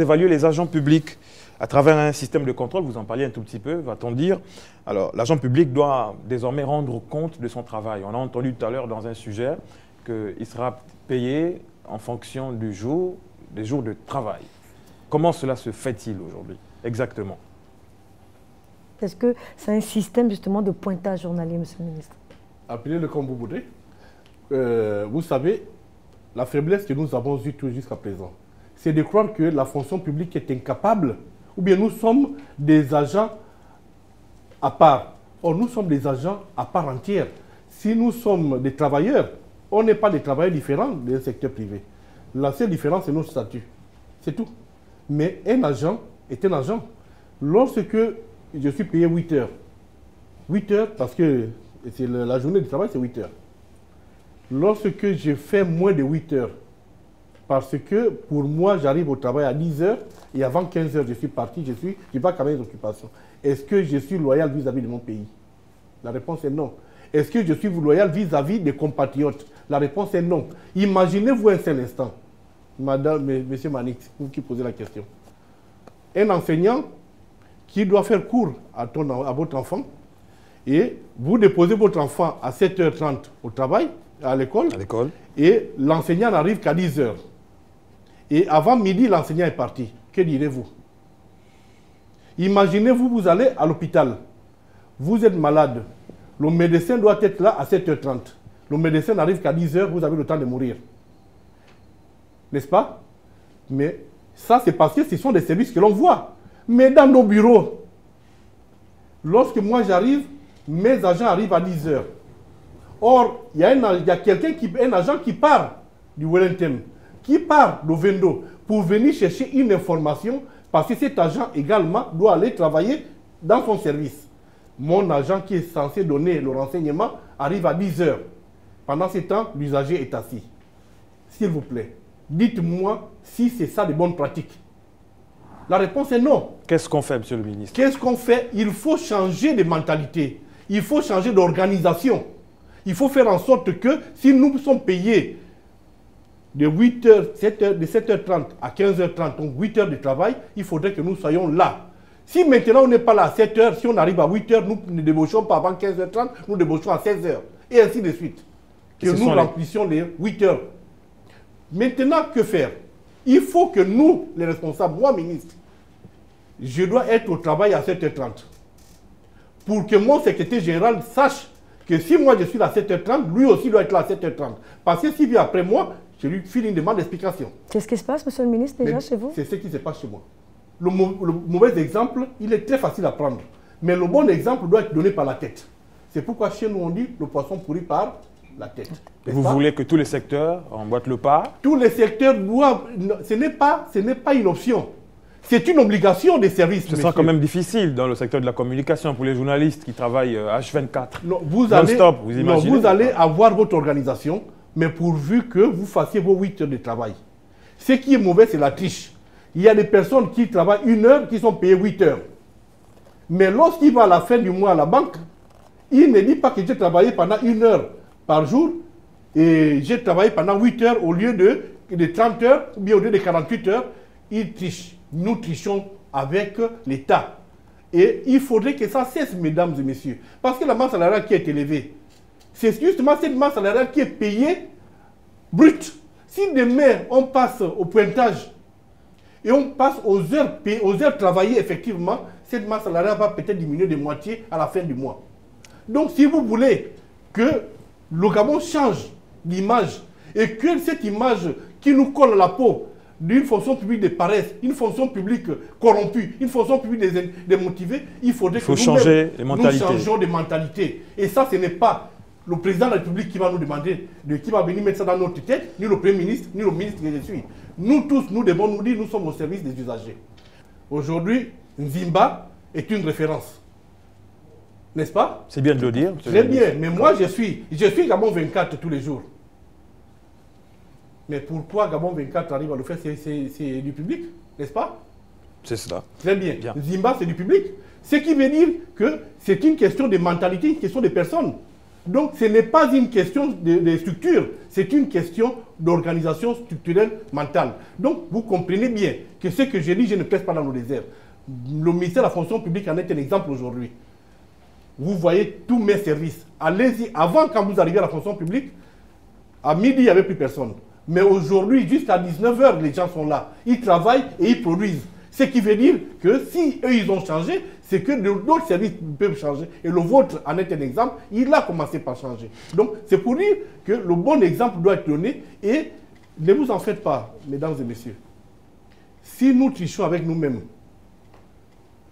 [SPEAKER 3] évaluez les agents publics à travers un système de contrôle, vous en parliez un tout petit peu, va-t-on dire. Alors, l'agent public doit désormais rendre compte de son travail. On a entendu tout à l'heure dans un sujet qu'il sera payé en fonction des jours de travail. Comment cela se fait-il aujourd'hui, exactement?
[SPEAKER 1] Est-ce que c'est un système justement de pointage journalier, monsieur le ministre?
[SPEAKER 2] Appelez-le comme vous voudrez. Vous savez, la faiblesse que nous avons eue jusqu'à présent, c'est de croire que la fonction publique est incapable, ou bien nous sommes des agents à part. Or, nous sommes des agents à part entière. Si nous sommes des travailleurs, on n'est pas des travailleurs différents d'un secteur privé. La seule différence, c'est notre statut. C'est tout. Mais un agent est un agent. Lorsque je suis payé 8 heures, 8 heures parce que la journée de travail, c'est 8 heures. Lorsque je fais moins de 8 heures, Parce que pour moi, j'arrive au travail à 10 h et avant 15 h, je suis parti, je n'ai pas quand même d'occupation. Est-ce que je suis loyal vis-à-vis de mon pays? La réponse est non. Est-ce que je suis loyal vis-à-vis des compatriotes? La réponse est non. Imaginez-vous un seul instant, monsieur Manik, vous qui posez la question. Un enseignant qui doit faire cours à votre enfant et vous déposez votre enfant à 7 h 30 au travail, à l'école, et l'enseignant n'arrive qu'à 10 h. Et avant midi, l'enseignant est parti. Que direz-vous? Imaginez-vous, vous allez à l'hôpital. Vous êtes malade. Le médecin doit être là à 7 h 30. Le médecin n'arrive qu'à 10 h, vous avez le temps de mourir. N'est-ce pas? Mais ça, c'est parce que ce sont des services que l'on voit. Mais dans nos bureaux, lorsque moi j'arrive, mes agents arrivent à 10 h. Or, il y a un agent qui part du Wellington, qui part de Vendo pour venir chercher une information parce que cet agent également doit aller travailler dans son service. Mon agent qui est censé donner le renseignement arrive à 10 h. Pendant ce temps, l'usager est assis. S'il vous plaît, dites-moi si c'est ça de bonnes pratiques. La réponse est non.
[SPEAKER 3] Qu'est-ce qu'on fait, monsieur le ministre? Qu'est-ce
[SPEAKER 2] qu'on fait? Il faut changer de mentalité. Il faut changer d'organisation. Il faut faire en sorte que si nous sommes payés de 7h30 à 15h30, donc 8 heures de travail, il faudrait que nous soyons là. Si maintenant on n'est pas là à 7 h, si on arrive à 8 h, nous ne débauchons pas avant 15h30, nous débauchons à 16 h. Et ainsi de suite. Que nous remplissions les 8 heures. Maintenant, que faire? Il faut que nous, les responsables, moi, ministre, je dois être au travail à 7 h 30. Pour que mon secrétaire général sache que si moi je suis là à 7 h 30, lui aussi doit être là à 7 h 30. Parce que s'il vient après moi, je lui file une demande d'explication.
[SPEAKER 1] Qu'est-ce qui se passe, monsieur le ministre, déjà chez vous?
[SPEAKER 2] C'est ce qui se passe chez moi. Le mauvais exemple, il est très facile à prendre. Mais le bon exemple doit être donné par la tête. C'est pourquoi chez nous on dit le poisson pourri par la tête.
[SPEAKER 3] Vous voulez que tous les secteurs emboîtent le pas?
[SPEAKER 2] Tous les secteurs doivent... Ce n'est pas une option. C'est une obligation des services.
[SPEAKER 3] Ce sera quand même difficile dans le secteur de la communication pour les journalistes qui travaillent H24.
[SPEAKER 2] Non, vous allez avoir votre organisation, mais pourvu que vous fassiez vos 8 heures de travail. Ce qui est mauvais, c'est la triche. Il y a des personnes qui travaillent 1 heure, qui sont payées 8 heures. Mais lorsqu'il va à la fin du mois à la banque, il ne dit pas que j'ai travaillé pendant 1 heure par jour et j'ai travaillé pendant 8 heures au lieu de 30 heures ou bien au lieu de 48 heures. Il triche. Nous trichons avec l'État. Et il faudrait que ça cesse, mesdames et messieurs. Parce que la masse salariale qui est élevée, c'est justement cette masse salariale qui est payée brute. Si demain on passe au pointage et on passe aux heures travaillées effectivement, cette masse salariale va peut-être diminuer de moitié à la fin du mois. Donc si vous voulez que le Gabon change d'image et que cette image qui nous colle à la peau d'une fonction publique de paresse, une fonction publique corrompue, une fonction publique démotivée, il faudrait que nous changions de mentalité. Et ça, ce n'est pas le président de la République qui va nous demander, qui va venir mettre ça dans notre tête, ni le Premier ministre, ni le ministre que je suis. Nous tous, nous devons nous dire, nous sommes au service des usagers. Aujourd'hui, Nzimba est une référence. N'est-ce pas?
[SPEAKER 3] C'est bien de le dire.
[SPEAKER 2] Très bien, mais moi je suis Gabon 24 tous les jours. Mais pourquoi Gabon 24 arrive à le faire? C'est du public, n'est-ce pas?
[SPEAKER 3] C'est cela.
[SPEAKER 2] Très bien. Zimba, c'est du public. Ce qui veut dire que c'est une question de mentalité, une question de personnes. Donc ce n'est pas une question de structure, c'est une question d'organisation structurelle mentale. Donc vous comprenez bien que ce que j'ai dit, je ne presse pas dans le désert. Le ministère de la fonction publique en est un exemple aujourd'hui. Vous voyez tous mes services. Allez-y. Avant, quand vous arrivez à la fonction publique, à midi, il n'y avait plus personne. Mais aujourd'hui, jusqu'à 19 h, les gens sont là. Ils travaillent et ils produisent. Ce qui veut dire que si eux, ils ont changé, c'est que d'autres services peuvent changer. Et le vôtre en est un exemple. Il a commencé par changer. Donc, c'est pour dire que le bon exemple doit être donné. Et ne vous en faites pas, mesdames et messieurs. Si nous trichons avec nous-mêmes,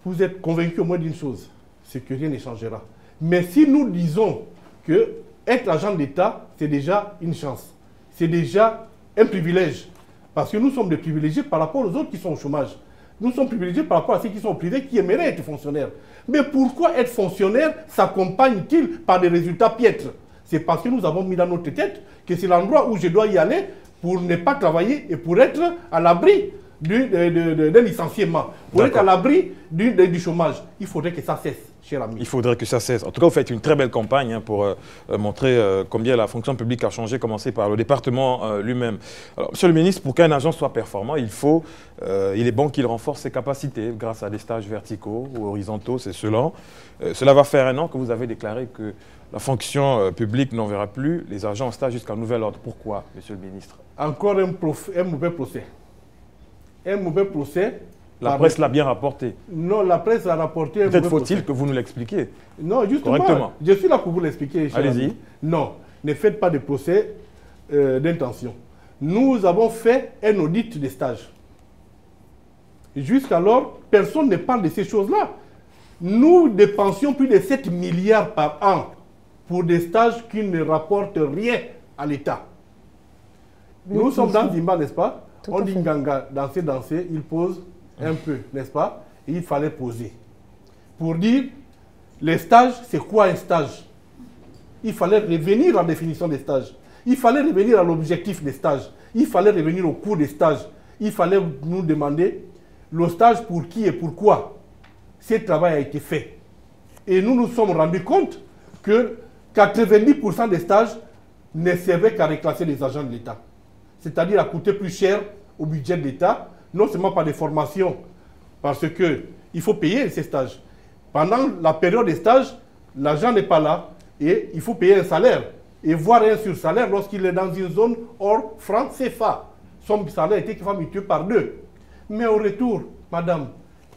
[SPEAKER 2] vous êtes convaincus au moins d'une chose, c'est que rien ne changera. Mais si nous disons que être agent d'État, c'est déjà une chance. C'est déjà un privilège. Parce que nous sommes des privilégiés par rapport aux autres qui sont au chômage. Nous sommes privilégiés par rapport à ceux qui sont au privé, qui aimeraient être fonctionnaires. Mais pourquoi être fonctionnaire s'accompagne-t-il par des résultats piètres? C'est parce que nous avons mis dans notre tête que c'est l'endroit où je dois y aller pour ne pas travailler et pour être à l'abri d'un licenciement, pour être à l'abri du chômage. Il faudrait que ça cesse, cher ami.
[SPEAKER 3] Il faudrait que ça cesse. En tout cas, vous faites une très belle campagne pour montrer combien la fonction publique a changé, commencer par le département lui-même. Alors, Monsieur le ministre, pour qu'un agent soit performant, il est bon qu'il renforce ses capacités grâce à des stages verticaux ou horizontaux, c'est cela. Cela va faire 1 an que vous avez déclaré que la fonction publique n'enverra plus les agents en stage jusqu'à nouvel ordre. Pourquoi, Monsieur le ministre?
[SPEAKER 2] Encore un mauvais procès. Un mauvais procès.
[SPEAKER 3] La presse l'a bien rapporté.
[SPEAKER 2] Non, la presse l'a rapporté.
[SPEAKER 3] Peut-être faut-il que vous nous l'expliquiez.
[SPEAKER 2] Non, justement,
[SPEAKER 3] correctement.
[SPEAKER 2] Je suis là pour vous l'expliquer.
[SPEAKER 3] Allez-y.
[SPEAKER 2] Non, ne faites pas de procès d'intention. Nous avons fait un audit des stages. Jusqu'alors, personne ne parle de ces choses-là. Nous dépensions plus de 7 milliards par an pour des stages qui ne rapportent rien à l'État. Nous sommes dans Zimba, n'est-ce pas? On dit Nganga, danser, il pose un peu, n'est-ce pas? Et il fallait poser. Pour dire, les stages, c'est quoi un stage? Il fallait revenir à la définition des stages. Il fallait revenir à l'objectif des stages. Il fallait revenir au cours des stages. Il fallait nous demander le stage pour qui et pourquoi. Ce travail a été fait. Et nous nous sommes rendus compte que 90% des stages ne servaient qu'à reclasser les agents de l'État. C'est-à-dire à coûter plus cher au budget de l'État, non seulement par des formations, parce qu'il faut payer ces stages. Pendant la période des stages, l'agent n'est pas là et il faut payer un salaire. Et voir un sur-salaire lorsqu'il est dans une zone hors franc CFA. Son salaire était multiplié par 2. Mais au retour, madame,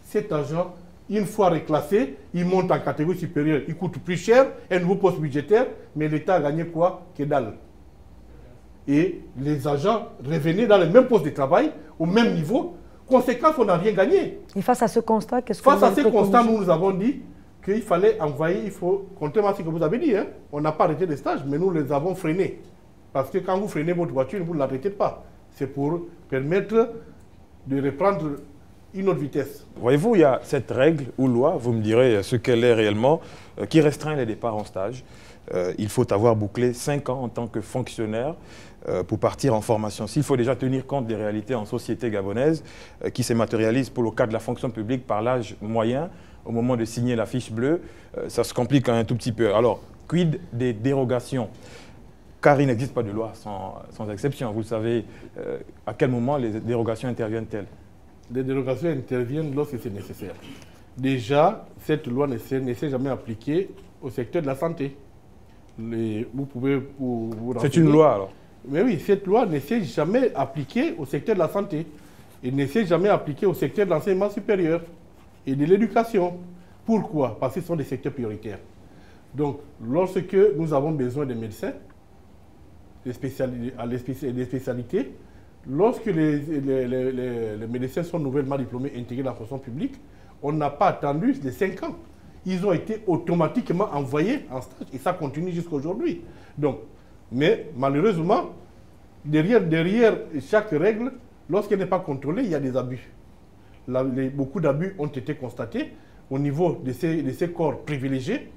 [SPEAKER 2] cet agent, une fois reclassé, il monte en catégorie supérieure. Il coûte plus cher, un nouveau poste budgétaire, mais l'État a gagné quoi? Que dalle. Et les agents revenaient dans le même poste de travail, au même niveau. Conséquence, on n'a rien gagné.
[SPEAKER 1] Et face à ce constat, qu'est-ce que vous
[SPEAKER 2] Face à ce
[SPEAKER 1] avez
[SPEAKER 2] constat,
[SPEAKER 1] préconisé?
[SPEAKER 2] nous avons dit qu'il fallait envoyer, contrairement à ce que vous avez dit, hein, on n'a pas arrêté les stages, mais nous les avons freinés. Parce que quand vous freinez votre voiture, vous ne l'arrêtez pas. C'est pour permettre de reprendre une autre vitesse.
[SPEAKER 3] Voyez-vous, il y a cette règle ou loi, vous me direz ce qu'elle est réellement, qui restreint les départs en stage. Il faut avoir bouclé 5 ans en tant que fonctionnaire pour partir en formation. S'il faut déjà tenir compte des réalités en société gabonaise qui se matérialisent pour le cas de la fonction publique par l'âge moyen, au moment de signer la fiche bleue, ça se complique un tout petit peu. Alors, quid des dérogations? Car il n'existe pas de loi sans exception. Vous savez, à quel moment les dérogations interviennent-elles?
[SPEAKER 2] Les dérogations interviennent lorsque c'est nécessaire. Déjà, cette loi ne s'est jamais appliquée au secteur de la santé. Vous pouvez vous
[SPEAKER 3] C'est une loi alors?
[SPEAKER 2] Mais oui, cette loi ne s'est jamais appliquée au secteur de la santé. Et ne s'est jamais appliquée au secteur de l'enseignement supérieur et de l'éducation. Pourquoi? Parce que ce sont des secteurs prioritaires. Donc, lorsque nous avons besoin de médecins, des spécialités, lorsque les médecins sont nouvellement diplômés intégrés dans la fonction publique, on n'a pas attendu les 5 ans. Ils ont été automatiquement envoyés en stage et ça continue jusqu'à aujourd'hui. Donc, mais malheureusement, derrière chaque règle, lorsqu'elle n'est pas contrôlée, il y a des abus. Beaucoup d'abus ont été constatés au niveau de ces corps privilégiés.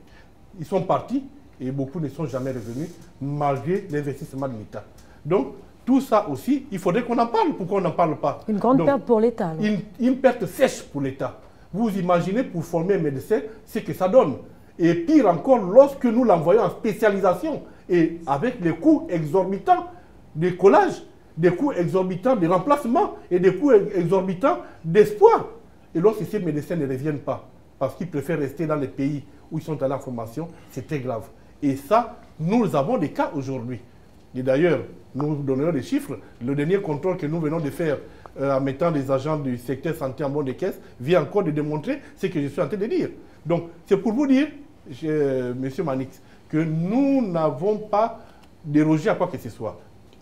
[SPEAKER 2] Ils sont partis et beaucoup ne sont jamais revenus malgré l'investissement de l'État. Donc, tout ça aussi, il faudrait qu'on en parle. Pourquoi on n'en parle pas?
[SPEAKER 1] Une grande perte pour l'État.
[SPEAKER 2] Une perte sèche pour l'État. Vous imaginez pour former un médecin ce que ça donne. Et pire encore, lorsque nous l'envoyons en spécialisation et avec les coûts exorbitants de collage, des coûts exorbitants de remplacement et des coûts exorbitants d'espoir. Et lorsque ces médecins ne reviennent pas, parce qu'ils préfèrent rester dans les pays où ils sont allés en formation, c'est très grave. Et ça, nous avons des cas aujourd'hui. Et d'ailleurs, nous donnerons des chiffres. Le dernier contrôle que nous venons de faire en mettant des agents du secteur santé en bon de caisse vient encore de démontrer ce que je suis en train de dire. Donc, c'est pour vous dire, M. Manix, que nous n'avons pas dérogé à quoi que ce soit.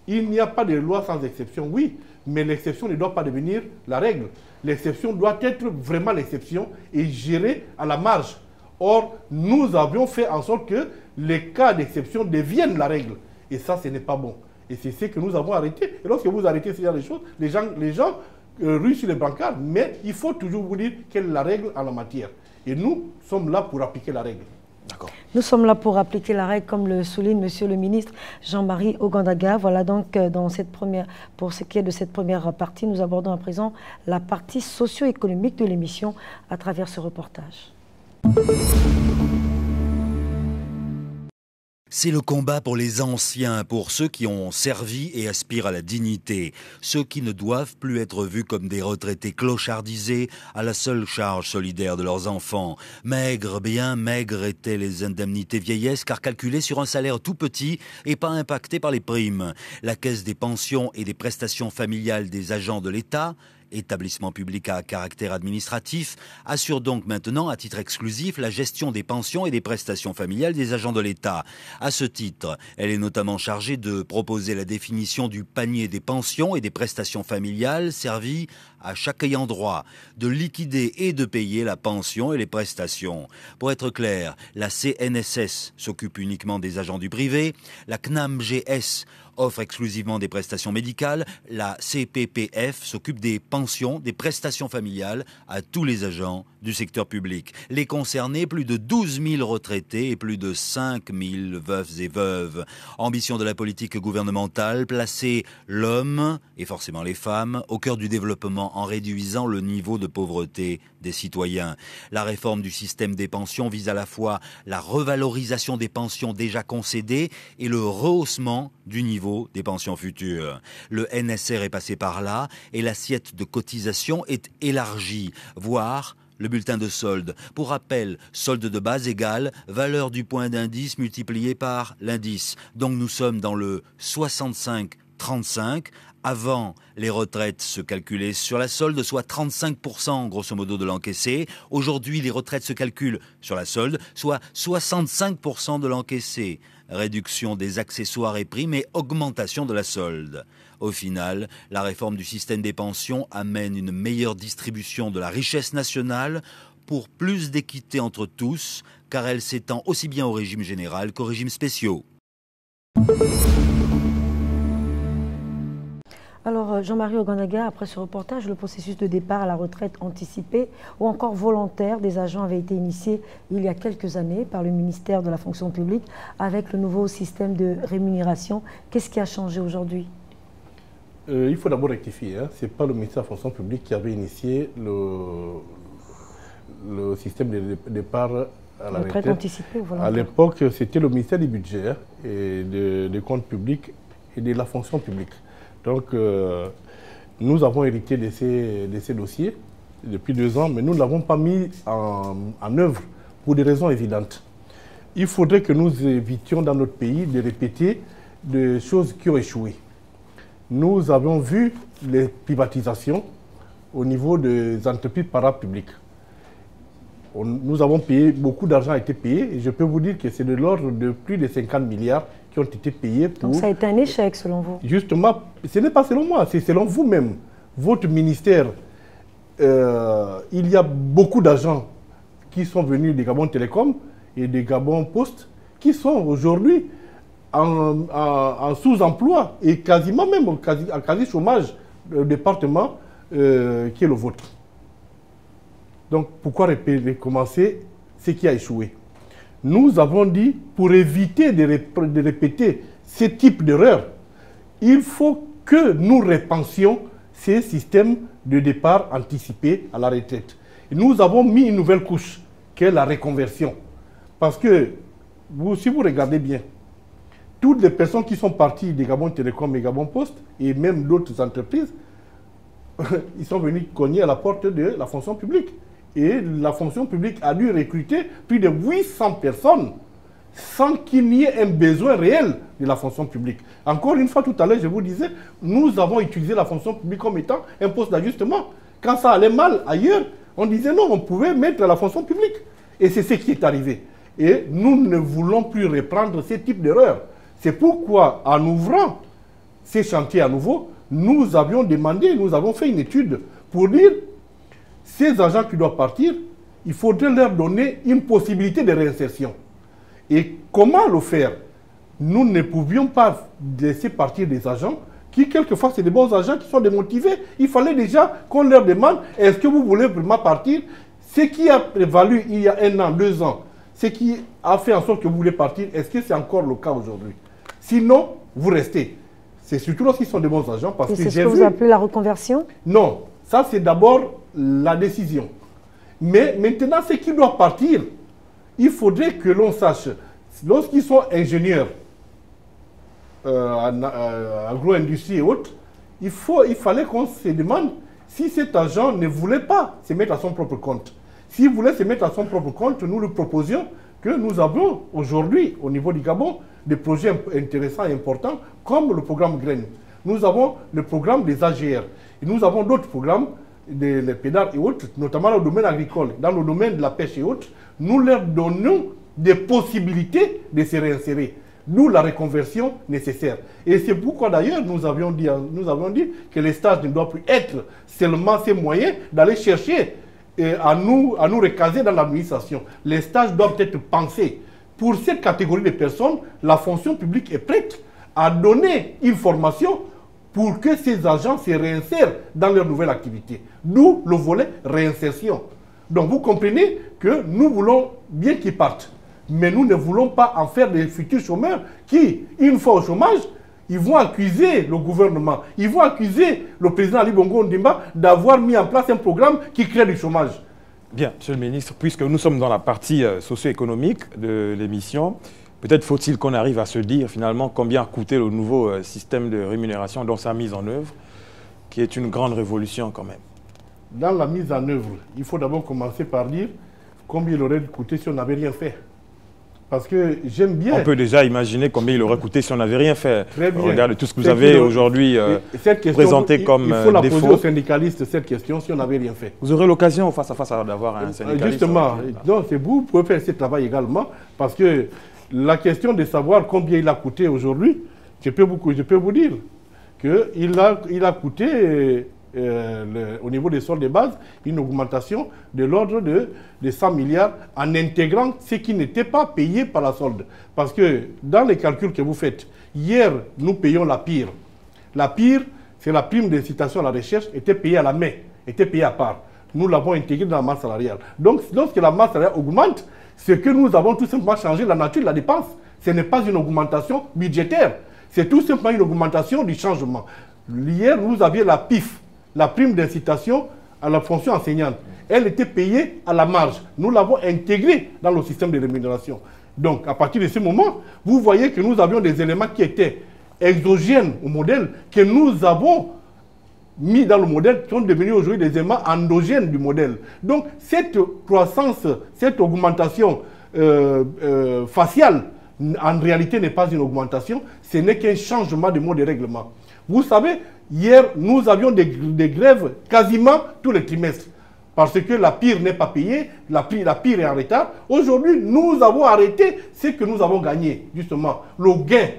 [SPEAKER 2] Il n'y a pas de loi sans exception, oui, mais l'exception ne doit pas devenir la règle. L'exception doit être vraiment l'exception et gérée à la marge. Or, nous avions fait en sorte que les cas d'exception deviennent la règle. Et ça, ce n'est pas bon. Et c'est ce que nous avons arrêté. Et lorsque vous arrêtez ce genre de choses, les gens ruent sur les brancards. Mais il faut toujours vous dire quelle est la règle en la matière. Et nous sommes là pour appliquer la règle.
[SPEAKER 3] D'accord.
[SPEAKER 1] Nous sommes là pour appliquer la règle, comme le souligne Monsieur le ministre Jean-Marie Ogandaga. Voilà donc pour ce qui est de cette première partie, nous abordons à présent la partie socio-économique de l'émission à travers ce reportage.
[SPEAKER 8] C'est le combat pour les anciens, pour ceux qui ont servi et aspirent à la dignité, ceux qui ne doivent plus être vus comme des retraités clochardisés à la seule charge solidaire de leurs enfants. Maigres, bien maigres étaient les indemnités vieillesse, car calculées sur un salaire tout petit et pas impactées par les primes. La caisse des pensions et des prestations familiales des agents de l'État, établissement public à caractère administratif, assure donc maintenant à titre exclusif la gestion des pensions et des prestations familiales des agents de l'État. À ce titre, elle est notamment chargée de proposer la définition du panier des pensions et des prestations familiales servies à chaque ayant droit, de liquider et de payer la pension et les prestations. Pour être clair, la CNSS s'occupe uniquement des agents du privé, la CNAMGS offre exclusivement des prestations médicales, la CPPF s'occupe des pensions, des prestations familiales à tous les agents du secteur public. Les concernés, plus de 12 000 retraités et plus de 5 000 veufs et veuves. Ambition de la politique gouvernementale, placer l'homme, et forcément les femmes, au cœur du développement en réduisant le niveau de pauvreté des citoyens. La réforme du système des pensions vise à la fois la revalorisation des pensions déjà concédées et le rehaussement du niveau des pensions futures. Le NSR est passé par là et l'assiette de cotisation est élargie, voire le bulletin de solde. Pour rappel, solde de base égale valeur du point d'indice multiplié par l'indice. Donc nous sommes dans le 65-35. Avant, les retraites se calculaient sur la solde, soit 35% grosso modo de l'encaissé. Aujourd'hui, les retraites se calculent sur la solde, soit 65% de l'encaissé. Réduction des accessoires et primes et augmentation de la solde. Au final, la réforme du système des pensions amène une meilleure distribution de la richesse nationale pour plus d'équité entre tous, car elle s'étend aussi bien au régime général qu'aux régimes spéciaux.
[SPEAKER 1] Alors, Jean-Marie Ogandaga, après ce reportage, le processus de départ à la retraite anticipée ou encore volontaire des agents avait été initié il y a quelques années par le ministère de la fonction publique avec le nouveau système de rémunération. Qu'est-ce qui a changé aujourd'hui?
[SPEAKER 2] Il faut d'abord rectifier. Ce n'est pas le ministère de la fonction publique qui avait initié le système de départ à la retraite
[SPEAKER 1] anticipée ou volontaire.
[SPEAKER 2] À l'époque, c'était le ministère du budget et des comptes publics et de la fonction publique. Donc, nous avons hérité de ces dossiers depuis 2 ans, mais nous ne l'avons pas mis en œuvre pour des raisons évidentes. Il faudrait que nous évitions dans notre pays de répéter des choses qui ont échoué. Nous avons vu les privatisations au niveau des entreprises parapubliques. Nous avons payé, beaucoup d'argent a été payé, et je peux vous dire que c'est de l'ordre de plus de 50 milliards qui ont été payés pour...
[SPEAKER 1] Donc ça a été un échec selon vous?
[SPEAKER 2] Justement, ce n'est pas selon moi, c'est selon vous-même. Votre ministère, il y a beaucoup d'agents qui sont venus des Gabon Télécom et des Gabon Post qui sont aujourd'hui en sous-emploi et quasiment même en quasi-chômage du département qui est le vôtre. Donc pourquoi recommencer ce qui a échoué? Nous avons dit, pour éviter de répéter ce type d'erreur, il faut que nous repensions ces systèmes de départ anticipé à la retraite. Et nous avons mis une nouvelle couche, qui est la reconversion. Parce que, si vous regardez bien, toutes les personnes qui sont parties des Gabon Télécom et Gabon Post, et même d'autres entreprises, ils sont venus cogner à la porte de la fonction publique. Et la fonction publique a dû recruter plus de 800 personnes sans qu'il n'y ait un besoin réel de la fonction publique. Encore une fois, tout à l'heure, je vous disais, nous avons utilisé la fonction publique comme étant un poste d'ajustement. Quand ça allait mal ailleurs, on disait non, on pouvait mettre la fonction publique. Et c'est ce qui est arrivé. Et nous ne voulons plus reprendre ce type d'erreur. C'est pourquoi, en ouvrant ces chantiers à nouveau, nous avions demandé, nous avons fait une étude pour dire ces agents qui doivent partir, il faudrait leur donner une possibilité de réinsertion. Et comment le faire? Nous ne pouvions pas laisser partir des agents qui, quelquefois, c'est des bons agents qui sont démotivés. Il fallait déjà qu'on leur demande, est-ce que vous voulez vraiment partir? Ce qui a prévalu il y a 1 an, 2 ans, ce qui a fait en sorte que vous voulez partir, est-ce que c'est encore le cas aujourd'hui? Sinon, vous restez. C'est surtout lorsqu'ils sont de bons agents. Parce que
[SPEAKER 1] c'est ce que vous appelez la reconversion?
[SPEAKER 2] Non, ça c'est d'abord la décision. Mais maintenant, ceux qui doivent partir, il faudrait que l'on sache, lorsqu'ils sont ingénieurs, agro-industrie et autres, il fallait qu'on se demande si cet agent ne voulait pas se mettre à son propre compte. S'il voulait se mettre à son propre compte, nous lui proposions que nous avons aujourd'hui, au niveau du Gabon, des projets intéressants et importants, comme le programme Graines. Nous avons le programme des AGR. Et nous avons d'autres programmes, les pédards et autres, notamment dans le domaine agricole, dans le domaine de la pêche et autres. Nous leur donnons des possibilités de se réinsérer. D'où la reconversion nécessaire. Et c'est pourquoi d'ailleurs nous avions dit que les stages ne doivent plus être seulement ces moyens d'aller chercher à nous recaser dans l'administration. Les stages doivent être pensés. Pour cette catégorie de personnes, la fonction publique est prête à donner une formation pour que ces agents se réinsèrent dans leur nouvelle activité. D'où le volet réinsertion. Donc vous comprenez que nous voulons bien qu'ils partent. Mais nous ne voulons pas en faire des futurs chômeurs qui, une fois au chômage, ils vont accuser le gouvernement, ils vont accuser le président Ali Bongo Ondimba d'avoir mis en place un programme qui crée du chômage.
[SPEAKER 3] Bien, Monsieur le Ministre, puisque nous sommes dans la partie socio-économique de l'émission, peut-être faut-il qu'on arrive à se dire finalement combien a coûté le nouveau système de rémunération dans sa mise en œuvre, qui est une grande révolution quand même.
[SPEAKER 2] Dans la mise en œuvre, il faut d'abord commencer par dire combien il aurait coûté si on n'avait rien fait. Parce que j'aime bien...
[SPEAKER 3] On peut déjà imaginer combien il aurait coûté si on n'avait rien fait.
[SPEAKER 2] Très bien.
[SPEAKER 3] Regardez tout ce que vous avez aujourd'hui présenté comme défaut.
[SPEAKER 2] Il faut la poser aux syndicalistes, cette question, si on n'avait rien fait.
[SPEAKER 3] Vous aurez l'occasion face à face d'avoir un syndicaliste.
[SPEAKER 2] Justement, vous pouvez faire ce travail également, parce que la question de savoir combien il a coûté aujourd'hui, je peux vous dire qu'il a coûté... au niveau des soldes de base, une augmentation de l'ordre de 100 milliards en intégrant ce qui n'était pas payé par la solde. Parce que dans les calculs que vous faites, hier, nous payons la PIR. La PIR, c'est la prime d'incitation à la recherche, était payée à la main, était payée à part. Nous l'avons intégrée dans la masse salariale. Donc, lorsque la masse salariale augmente, c'est que nous avons tout simplement changé la nature de la dépense. Ce n'est pas une augmentation budgétaire, c'est tout simplement une augmentation du changement. Hier, vous aviez la PIF, la prime d'incitation à la fonction enseignante. Elle était payée à la marge. Nous l'avons intégrée dans le système de rémunération. Donc, à partir de ce moment, vous voyez que nous avions des éléments qui étaient exogènes au modèle, que nous avons mis dans le modèle, qui sont devenus aujourd'hui des éléments endogènes du modèle. Donc, cette croissance, cette augmentation faciale, en réalité n'est pas une augmentation, ce n'est qu'un changement de mode de règlement. Vous savez, hier, nous avions des grèves quasiment tous les trimestres. Parce que la PIR n'est pas payée, la PIR est en retard. Aujourd'hui, nous avons arrêté ce que nous avons gagné, justement. Le gain,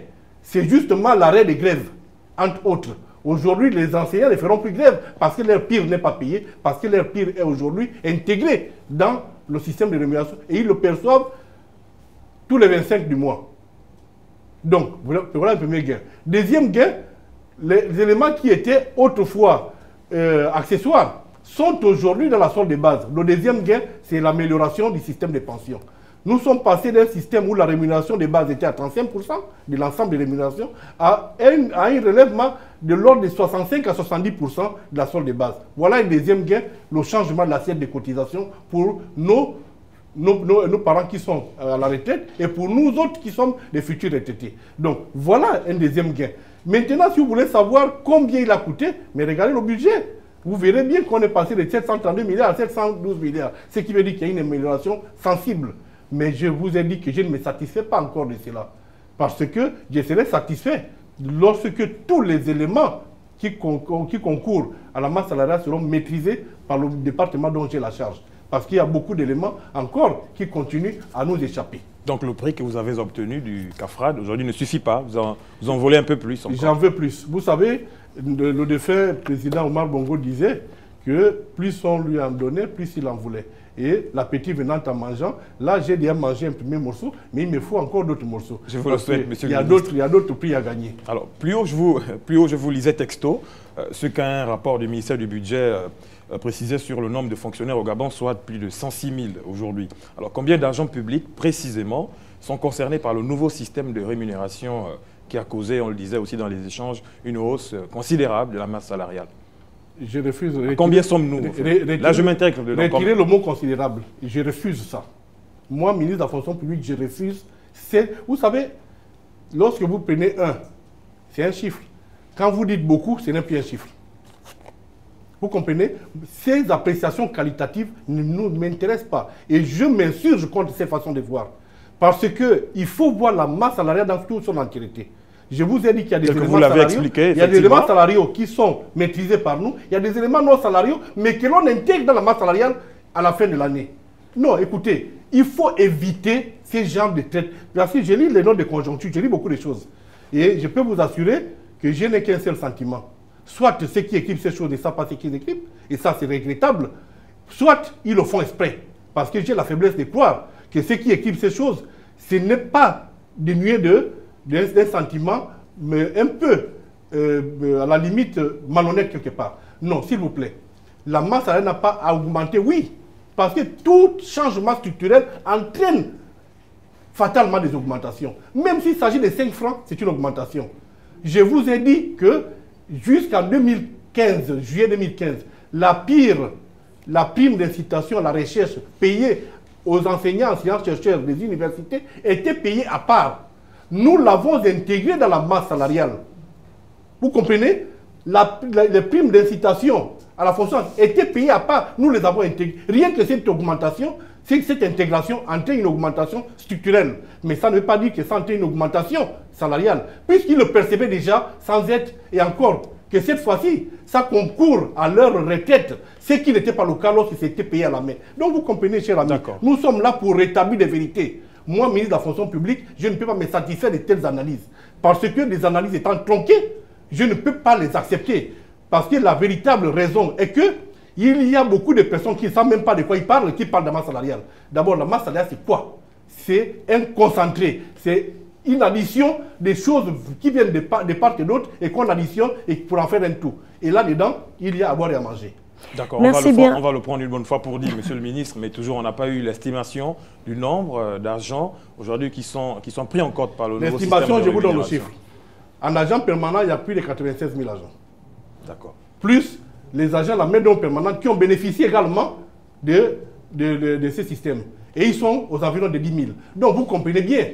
[SPEAKER 2] c'est justement l'arrêt des grèves, entre autres. Aujourd'hui, les enseignants ne feront plus grève parce que leur PIR n'est pas payé, parce que leur PIR est aujourd'hui intégré dans le système de rémunération et ils le perçoivent tous les 25 du mois. Donc, voilà le premier gain. Deuxième gain, les éléments qui étaient autrefois accessoires sont aujourd'hui dans la solde de base. Le deuxième gain, c'est l'amélioration du système de pension. Nous sommes passés d'un système où la rémunération de base était à 35% de l'ensemble des rémunérations à un relèvement de l'ordre de 65 à 70% de la solde de base. Voilà un deuxième gain, le changement de l'assiette de cotisation pour nos parents qui sont à la retraite et pour nous autres qui sommes des futurs retraités. Donc voilà un deuxième gain. Maintenant, si vous voulez savoir combien il a coûté, mais regardez le budget. Vous verrez bien qu'on est passé de 732 milliards à 712 milliards. Ce qui veut dire qu'il y a une amélioration sensible. Mais je vous ai dit que je ne me satisfais pas encore de cela. Parce que je serai satisfait lorsque tous les éléments qui concourent à la masse salariale seront maîtrisés par le département dont j'ai la charge. Parce qu'il y a beaucoup d'éléments encore qui continuent à nous échapper.
[SPEAKER 3] Donc le prix que vous avez obtenu du CAFRAD aujourd'hui ne suffit pas, vous en voulez un peu plus encore.
[SPEAKER 2] J'en veux plus. Vous savez, le défunt président Omar Bongo disait que plus on lui en donnait, plus il en voulait. Et l'appétit venant en mangeant, là j'ai déjà mangé un premier morceau, mais il me faut encore d'autres morceaux.
[SPEAKER 3] Je vous le souhaite, monsieur le
[SPEAKER 2] ministre. Il y a d'autres prix à gagner.
[SPEAKER 3] Alors, plus haut je vous lisais texto, ce qu'un rapport du ministère du Budget précisait sur le nombre de fonctionnaires au Gabon, soit plus de 106 000 aujourd'hui. Alors, combien d'agents publics, précisément, sont concernés par le nouveau système de rémunération qui a causé, on le disait aussi dans les échanges, une hausse considérable de la masse salariale?
[SPEAKER 2] Je refuse.
[SPEAKER 3] Combien sommes-nous? Là, je m'intègre dedans.
[SPEAKER 2] Retirez le mot considérable. Je refuse ça. Moi, ministre de la fonction publique, je refuse. Vous savez, lorsque vous prenez 1, c'est un chiffre. Quand vous dites beaucoup, ce n'est plus un chiffre. Vous comprenez? Ces appréciations qualitatives ne nous m'intéressent pas. Et je m'insurge contre ces façons de voir. Parce qu'il faut voir la masse salariale dans toute son entièreté. Je vous ai dit qu'il y a des éléments salariaux, il y a des éléments salariaux qui sont maîtrisés par nous, il y a des éléments non salariaux, mais que l'on intègre dans la masse salariale à la fin de l'année. Non, écoutez, il faut éviter ces genres de traites. Parce que je lis les noms de conjoncture, je lis beaucoup de choses. Et je peux vous assurer que je n'ai qu'un seul sentiment. Soit ceux qui équipent ces choses ne savent pas ce qu'ils équipent, et ça c'est regrettable, soit ils le font exprès. Parce que j'ai la faiblesse de croire que ceux qui équipent ces choses, ce n'est pas dénué d'un sentiment, mais un peu, à la limite, malhonnête quelque part. Non, s'il vous plaît. La masse salariale n'a pas à augmenter, oui. Parce que tout changement structurel entraîne fatalement des augmentations. Même s'il s'agit de 5 francs, c'est une augmentation. Je vous ai dit que jusqu'en 2015, juillet 2015, la prime d'incitation à la recherche payée aux enseignants, enseignants-chercheurs des universités était payée à part. Nous l'avons intégré dans la masse salariale. Vous comprenez? Les primes d'incitation à la fonction étaient payées à part. Nous les avons intégrées. Rien que cette augmentation, c'est que cette intégration entraîne une augmentation structurelle. Mais ça ne veut pas dire que ça entraîne une augmentation salariale. Puisqu'ils le percevaient déjà sans être, et encore, que cette fois-ci, ça concourt à leur retraite, ce qui n'était pas le cas lorsqu'ils s'étaient payés à la main. Donc vous comprenez, cher ami, nous sommes là pour rétablir des vérités. Moi, ministre de la fonction publique, je ne peux pas me satisfaire de telles analyses. Parce que les analyses étant tronquées, je ne peux pas les accepter. Parce que la véritable raison est que il y a beaucoup de personnes qui ne savent même pas de quoi ils parlent, qui parlent de masse salariale. D'abord, la masse salariale, c'est quoi? C'est un concentré. C'est une addition des choses qui viennent de part et d'autre et qu'on additionne et pour en faire un tout. Et là-dedans, il y a à boire et à manger.
[SPEAKER 3] D'accord, on va le prendre une bonne fois pour dire, monsieur le ministre, mais toujours on n'a pas eu l'estimation du nombre d'agents aujourd'hui qui sont pris en compte par le nouveau système de rémunération. L'estimation, je vous donne le chiffre. En agent permanent, il y a plus de 96 000 agents. D'accord.
[SPEAKER 2] Plus les agents de la main-d'œuvre permanente qui ont bénéficié également de ces systèmes. Et ils sont aux environs de 10 000. Donc vous comprenez bien.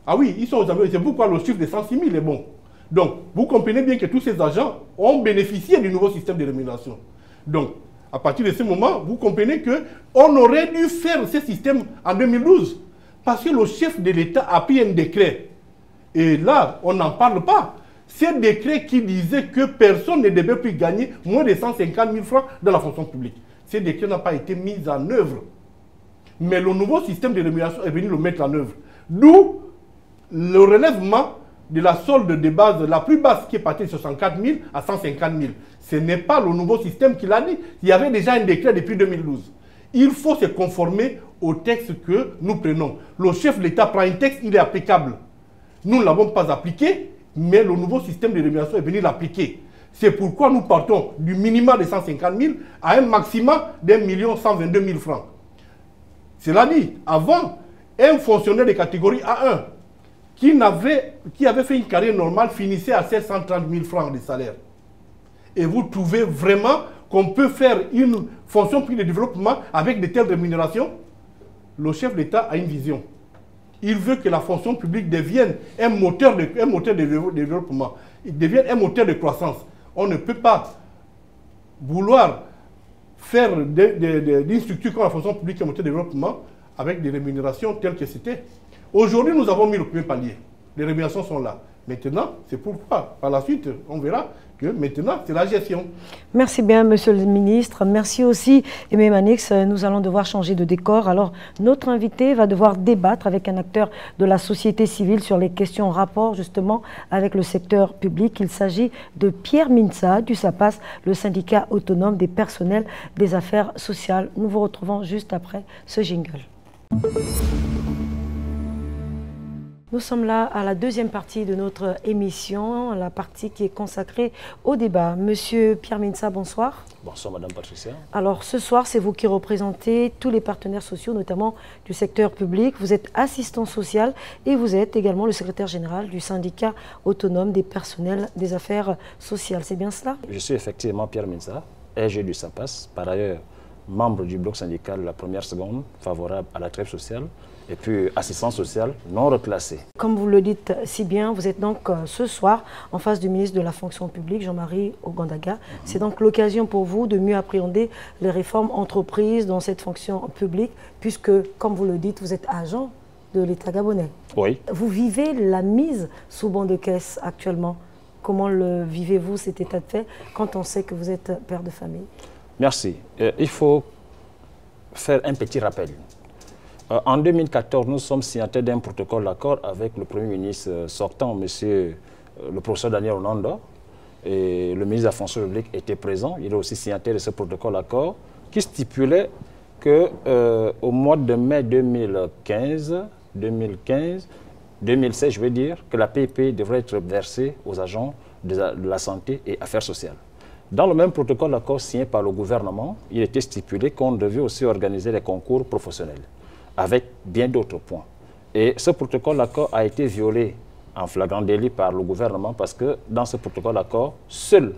[SPEAKER 2] Ah oui, ils sont aux environs. C'est pourquoi le chiffre de 106 000 est bon. Donc vous comprenez bien que tous ces agents ont bénéficié du nouveau système de rémunération. Donc, à partir de ce moment, vous comprenez qu'on aurait dû faire ce système en 2012. Parce que le chef de l'État a pris un décret. Et là, on n'en parle pas. C'est un décret qui disait que personne ne devait plus gagner moins de 150 000 francs dans la fonction publique. Ce décret n'a pas été mis en œuvre. Mais le nouveau système de rémunération est venu le mettre en œuvre. D'où le relèvement de la solde de base la plus basse qui est partie de 64 000 à 150 000. Ce n'est pas le nouveau système qui l'a dit. Il y avait déjà un décret depuis 2012. Il faut se conformer au texte que nous prenons. Le chef de l'État prend un texte, il est applicable. Nous ne l'avons pas appliqué, mais le nouveau système de rémunération est venu l'appliquer. C'est pourquoi nous partons du minimum de 150 000 à un maximum d'1 122 000 francs. Cela dit, avant, un fonctionnaire de catégorie A1 qui avait fait une carrière normale finissait à 730 000 francs de salaire. Et vous trouvez vraiment qu'on peut faire une fonction publique de développement avec de telles rémunérations? Le chef d'État a une vision. Il veut que la fonction publique devienne un moteur de développement, il devienne un moteur de croissance. On ne peut pas vouloir faire d'une structure comme la fonction publique un moteur de développement avec des rémunérations telles que c'était. Aujourd'hui, nous avons mis le premier palier. Les rémunérations sont là. Maintenant, c'est pourquoi, par la suite, on verra que maintenant, c'est la gestion.
[SPEAKER 1] Merci bien, monsieur le ministre. Merci aussi, Aimé Manix. Nous allons devoir changer de décor. Alors, notre invité va devoir débattre avec un acteur de la société civile sur les questions en rapport, justement, avec le secteur public. Il s'agit de Pierre Minsa, du SAPAS, le syndicat autonome des personnels des affaires sociales. Nous vous retrouvons juste après ce jingle. Nous sommes là à la deuxième partie de notre émission, la partie qui est consacrée au débat. Monsieur Pierre Minsa, bonsoir.
[SPEAKER 9] Bonsoir Madame Patricia.
[SPEAKER 1] Alors ce soir, c'est vous qui représentez tous les partenaires sociaux, notamment du secteur public. Vous êtes assistant social et vous êtes également le secrétaire général du syndicat autonome des personnels des affaires sociales. C'est bien cela?
[SPEAKER 9] Je suis effectivement Pierre Minsa, RG du SAPAS, par ailleurs membre du bloc syndical de la première seconde, favorable à la trêve sociale, et puis assistant social non reclassé.
[SPEAKER 1] Comme vous le dites si bien, vous êtes donc ce soir en face du ministre de la fonction publique, Jean-Marie Ogandaga. C'est donc l'occasion pour vous de mieux appréhender les réformes entreprises dans cette fonction publique, puisque, comme vous le dites, vous êtes agent de l'État gabonais.
[SPEAKER 9] Oui.
[SPEAKER 1] Vous vivez la mise sous banc de caisse actuellement. Comment le vivez-vous, cet état de fait, quand on sait que vous êtes père de famille? Merci.
[SPEAKER 9] Il faut faire un petit rappel. En 2014, nous sommes signataires d'un protocole d'accord avec le Premier ministre sortant, monsieur le professeur Daniel Onanda, et le ministre de la fonction publique était présent. Il est aussi signataire de ce protocole d'accord qui stipulait qu'au mois de mai 2016, je veux dire, que la PIP devrait être versée aux agents de la santé et affaires sociales. Dans le même protocole d'accord signé par le gouvernement, il était stipulé qu'on devait aussi organiser les concours professionnels, avec bien d'autres points. Et ce protocole d'accord a été violé en flagrant délit par le gouvernement parce que dans ce protocole d'accord, seuls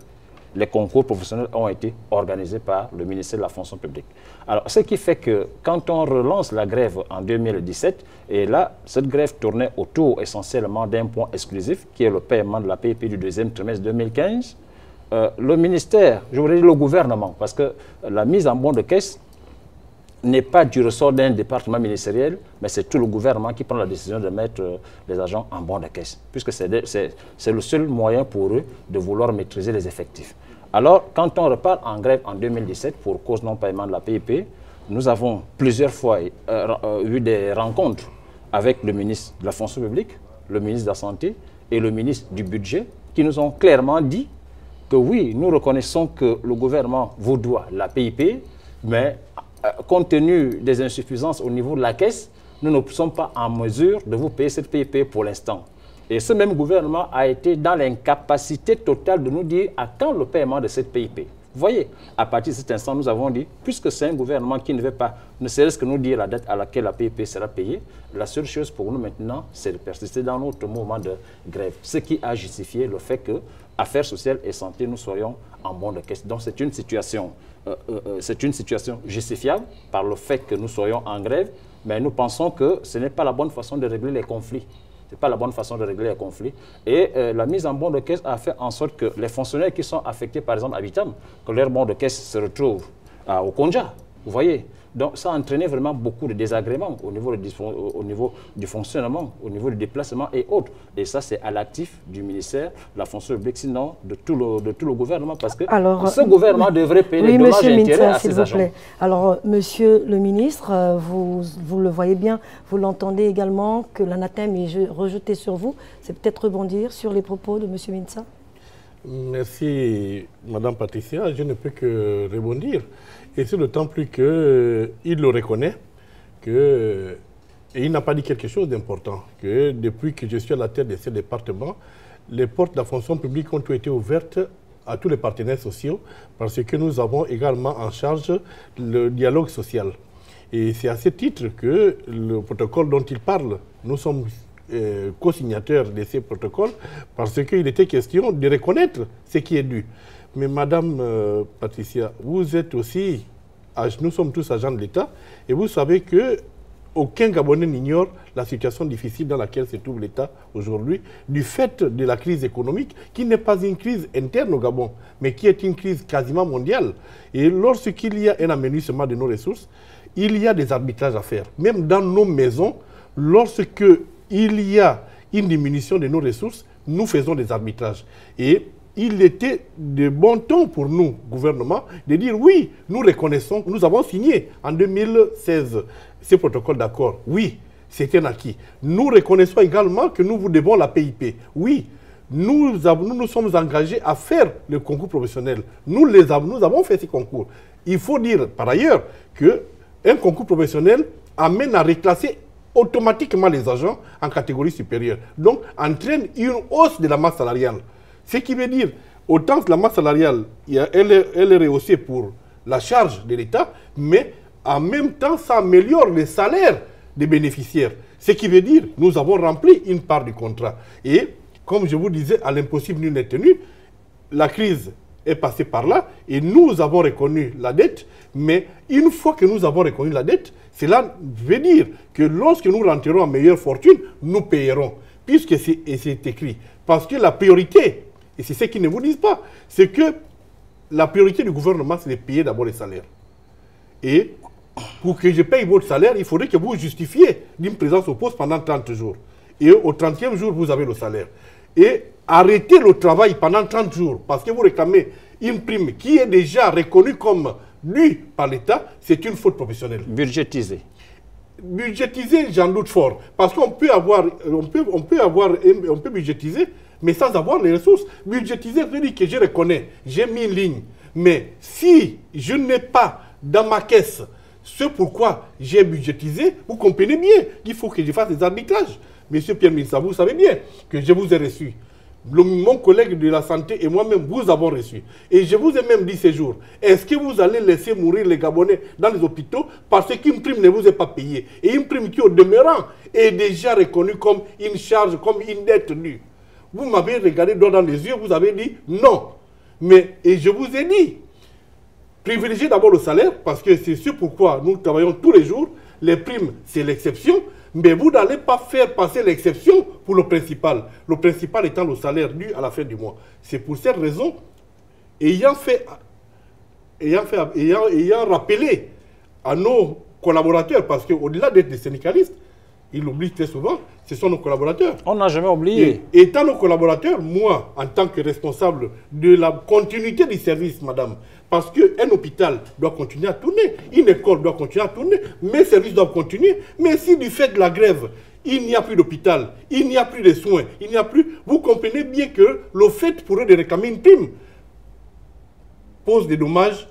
[SPEAKER 9] les concours professionnels ont été organisés par le ministère de la fonction publique. Alors, ce qui fait que quand on relance la grève en 2017, et là, cette grève tournait autour essentiellement d'un point exclusif, qui est le paiement de la PIP du deuxième trimestre 2015, le ministère, je voudrais dire le gouvernement, parce que la mise en bon de caisse n'est pas du ressort d'un département ministériel, mais c'est tout le gouvernement qui prend la décision de mettre les agents en bon de caisse, puisque c'est le seul moyen pour eux de vouloir maîtriser les effectifs. Alors, quand on repart en grève en 2017 pour cause non-paiement de la PIP, nous avons plusieurs fois eu des rencontres avec le ministre de la fonction publique, le ministre de la Santé et le ministre du Budget, qui nous ont clairement dit que oui, nous reconnaissons que le gouvernement vous doit la PIP, mais compte tenu des insuffisances au niveau de la caisse, nous ne sommes pas en mesure de vous payer cette PIP pour l'instant. Et ce même gouvernement a été dans l'incapacité totale de nous dire à quand le paiement de cette PIP. Vous voyez, à partir de cet instant, nous avons dit, puisque c'est un gouvernement qui ne veut pas, ne serait-ce que nous dire la date à laquelle la PIP sera payée, la seule chose pour nous maintenant, c'est de persister dans notre mouvement de grève. Ce qui a justifié le fait que Affaires sociales et santé, nous soyons en bon de caisse. Donc c'est une situation justifiable par le fait que nous soyons en grève, mais nous pensons que ce n'est pas la bonne façon de régler les conflits. Ce n'est pas la bonne façon de régler les conflits. Et la mise en bon de caisse a fait en sorte que les fonctionnaires qui sont affectés, par exemple à Bitam, que leur bon de caisse se retrouve au Konja. Vous voyez? Donc ça a entraîné vraiment beaucoup de désagréments au niveau du fonctionnement, au niveau du déplacement et autres. Et ça, c'est à l'actif du ministère de la fonction publique, sinon de tout le gouvernement, parce que ce gouvernement devrait payer les dommages et intérêts à ses agents.
[SPEAKER 1] Alors, monsieur le ministre, vous le voyez bien, vous l'entendez également, que l'anathème est rejeté sur vous. C'est peut-être rebondir sur les propos de monsieur Minsa.
[SPEAKER 2] Merci, Madame Patricia. Je ne peux que rebondir. Et c'est d'autant plus qu'il le reconnaît et il n'a pas dit quelque chose d'important, que depuis que je suis à la tête de ce département, les portes de la fonction publique ont été ouvertes à tous les partenaires sociaux parce que nous avons également en charge le dialogue social. Et c'est à ce titre que le protocole dont il parle, nous sommes co-signataires de ces protocoles parce qu'il était question de reconnaître ce qui est dû. Mais Madame Patricia, vous êtes aussi, nous sommes tous agents de l'État, et vous savez qu'aucun Gabonais n'ignore la situation difficile dans laquelle se trouve l'État aujourd'hui, du fait de la crise économique, qui n'est pas une crise interne au Gabon, mais qui est une crise quasiment mondiale. Et lorsqu'il y a un amenuissement de nos ressources, il y a des arbitrages à faire. Même dans nos maisons, lorsqu'il y a une diminution de nos ressources, nous faisons des arbitrages. Et il était de bon ton pour nous, gouvernement, de dire oui, nous reconnaissons, nous avons signé en 2016 ce protocole d'accord. Oui, c'est un acquis. Nous reconnaissons également que nous vous devons la PIP. Oui, nous sommes engagés à faire le concours professionnel. Nous avons fait ce concours. Il faut dire par ailleurs qu'un concours professionnel amène à reclasser automatiquement les agents en catégorie supérieure. Donc, entraîne une hausse de la masse salariale. Ce qui veut dire, autant que la masse salariale, elle est rehaussée pour la charge de l'État, mais en même temps, ça améliore les salaires des bénéficiaires. Ce qui veut dire, nous avons rempli une part du contrat. Et, comme je vous disais, à l'impossible nul n'est tenu, la crise est passée par là et nous avons reconnu la dette, mais une fois que nous avons reconnu la dette, cela veut dire que lorsque nous rentrerons en meilleure fortune, nous payerons, puisque c'est écrit. Parce que la priorité, et c'est ce qu'ils ne vous disent pas, c'est que la priorité du gouvernement, c'est de payer d'abord les salaires. Et pour que je paye votre salaire, il faudrait que vous justifiez d'une présence au poste pendant 30 jours. Et au 30e jour, vous avez le salaire. Et arrêtez le travail pendant 30 jours, parce que vous réclamez une prime qui est déjà reconnue comme due par l'État, c'est une faute professionnelle.
[SPEAKER 9] Budgétisé.
[SPEAKER 2] Budgétiser, j'en doute fort. Parce qu'on peut budgétiser, mais sans avoir les ressources. Budgétiser, je dis que je reconnais, j'ai mis une ligne. Mais si je n'ai pas dans ma caisse ce pourquoi j'ai budgétisé, vous comprenez bien qu'il faut que je fasse des arbitrages. Monsieur Pierre Mensah, vous savez bien que je vous ai reçu. Mon collègue de la santé et moi-même, vous avons reçu. Et je vous ai même dit ces jours, est-ce que vous allez laisser mourir les Gabonais dans les hôpitaux parce qu'une prime ne vous est pas payée? Et une prime qui, au demeurant, est déjà reconnue comme une charge, comme une dette nue. Vous m'avez regardé droit dans les yeux, vous avez dit non. Et je vous ai dit, privilégiez d'abord le salaire, parce que c'est ce pourquoi nous travaillons tous les jours. Les primes, c'est l'exception. Mais vous n'allez pas faire passer l'exception pour le principal. Le principal étant le salaire dû à la fin du mois. C'est pour cette raison, ayant rappelé à nos collaborateurs, parce qu'au-delà d'être des syndicalistes, ils l'oublient très souvent, ce sont nos collaborateurs.
[SPEAKER 9] On n'a jamais oublié.
[SPEAKER 2] Et étant nos collaborateurs, moi, en tant que responsable de la continuité du service, madame, parce qu'un hôpital doit continuer à tourner, une école doit continuer à tourner, mes services doivent continuer. Mais si du fait de la grève, il n'y a plus d'hôpital, il n'y a plus de soins, il n'y a plus... Vous comprenez bien que le fait pour eux de réclamer une prime pose des dommages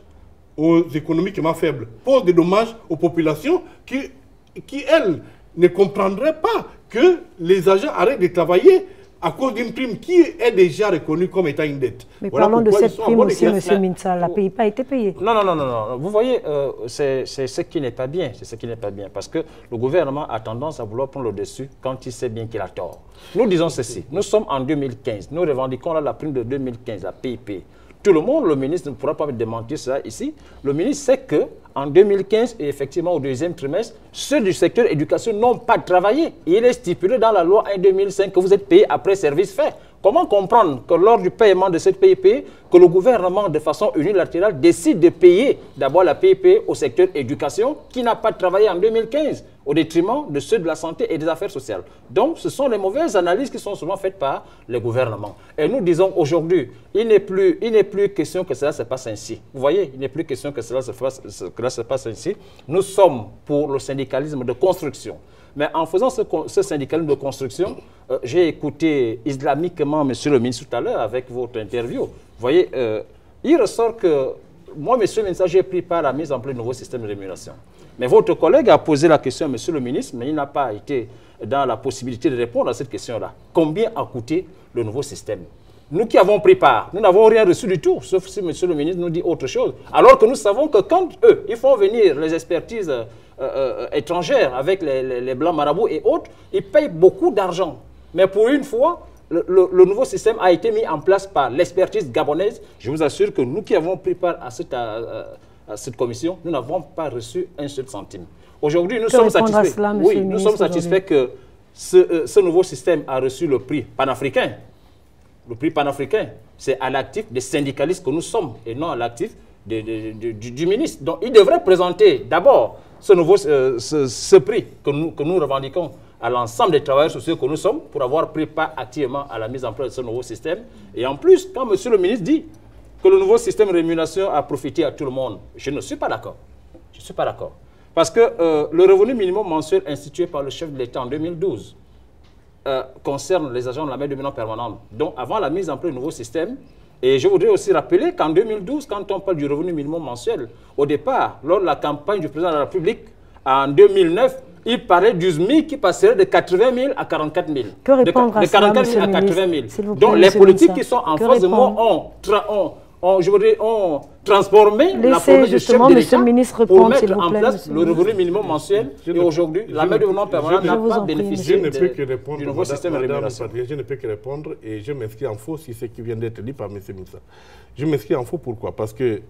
[SPEAKER 2] aux économiquement faibles, pose des dommages aux populations qui elles, ne comprendraient pas que les agents arrêtent de travailler à cause d'une prime qui est déjà reconnue comme étant une dette.
[SPEAKER 1] Mais voilà, parlons de cette prime aussi, M. Mensah. La PIP a été payée.
[SPEAKER 9] Non. Vous voyez, c'est ce qui n'est pas bien. C'est ce qui n'est pas bien. Parce que le gouvernement a tendance à vouloir prendre le dessus quand il sait bien qu'il a tort. Nous disons ceci. Nous sommes en 2015. Nous revendiquons là la prime de 2015, la PIP. Tout le monde, le ministre ne pourra pas me démentir ça ici. Le ministre sait qu'en 2015, et effectivement au deuxième trimestre, ceux du secteur éducation n'ont pas travaillé. Il est stipulé dans la loi 1-2005 que vous êtes payé après service fait. Comment comprendre que lors du paiement de cette PIP, que le gouvernement, de façon unilatérale, décide de payer d'abord la PIP au secteur éducation qui n'a pas travaillé en 2015, au détriment de ceux de la santé et des affaires sociales. Donc, ce sont les mauvaises analyses qui sont souvent faites par les gouvernements. Et nous disons aujourd'hui, il n'est plus question que cela se passe ainsi. Vous voyez, il n'est plus question que cela se passe ainsi. Nous sommes pour le syndicalisme de construction. Mais en faisant ce syndicalisme de construction, j'ai écouté islamiquement M. le ministre tout à l'heure avec votre interview. Vous voyez, il ressort que moi, M. Mensah, j'ai pris part à la mise en place du nouveau système de rémunération. Mais votre collègue a posé la question à M. le ministre, mais il n'a pas été dans la possibilité de répondre à cette question-là. Combien a coûté le nouveau système? Nous qui avons pris part, nous n'avons rien reçu du tout, sauf si M. le ministre nous dit autre chose. Alors que nous savons que quand eux, ils font venir les expertises étrangères avec les blancs marabouts et autres, ils payent beaucoup d'argent. Mais pour une fois, le nouveau système a été mis en place par l'expertise gabonaise. Je vous assure que nous qui avons pris part à cette commission, nous n'avons pas reçu un seul centime. Aujourd'hui, nous sommes satisfaits. Oui, nous sommes satisfaits que ce nouveau système a reçu le prix panafricain. Le prix panafricain, c'est à l'actif des syndicalistes que nous sommes et non à l'actif du ministre. Donc, il devrait présenter d'abord ce prix que nous revendiquons à l'ensemble des travailleurs sociaux que nous sommes pour avoir pris part activement à la mise en place de ce nouveau système. Et en plus, quand M. le ministre dit que le nouveau système de rémunération a profité à tout le monde, je ne suis pas d'accord. Je ne suis pas d'accord. Parce que le revenu minimum mensuel institué par le chef de l'État en 2012 concerne les agents de la main dominante permanente. Donc, avant la mise en place du nouveau système, et je voudrais aussi rappeler qu'en 2012, quand on parle du revenu minimum mensuel, au départ, lors de la campagne du président de la République, en 2009, il parlait du SMIC qui passerait de 80 000 à 44 000.
[SPEAKER 1] Que répondre
[SPEAKER 9] de 44 000 à 80 000. Donc, les politiques qui sont en face de moi ont transformé la promesse du chef de l'État pour mettre en place le revenu minimum mensuel. Et aujourd'hui, la main dominante permanente n'a pas bénéficié du nouveau système de rémunération.
[SPEAKER 2] Je ne peux que répondre et je m'inscris en faux si ce qui vient d'être dit par M. Minsa. Je m'inscris en faux pourquoi? Parce que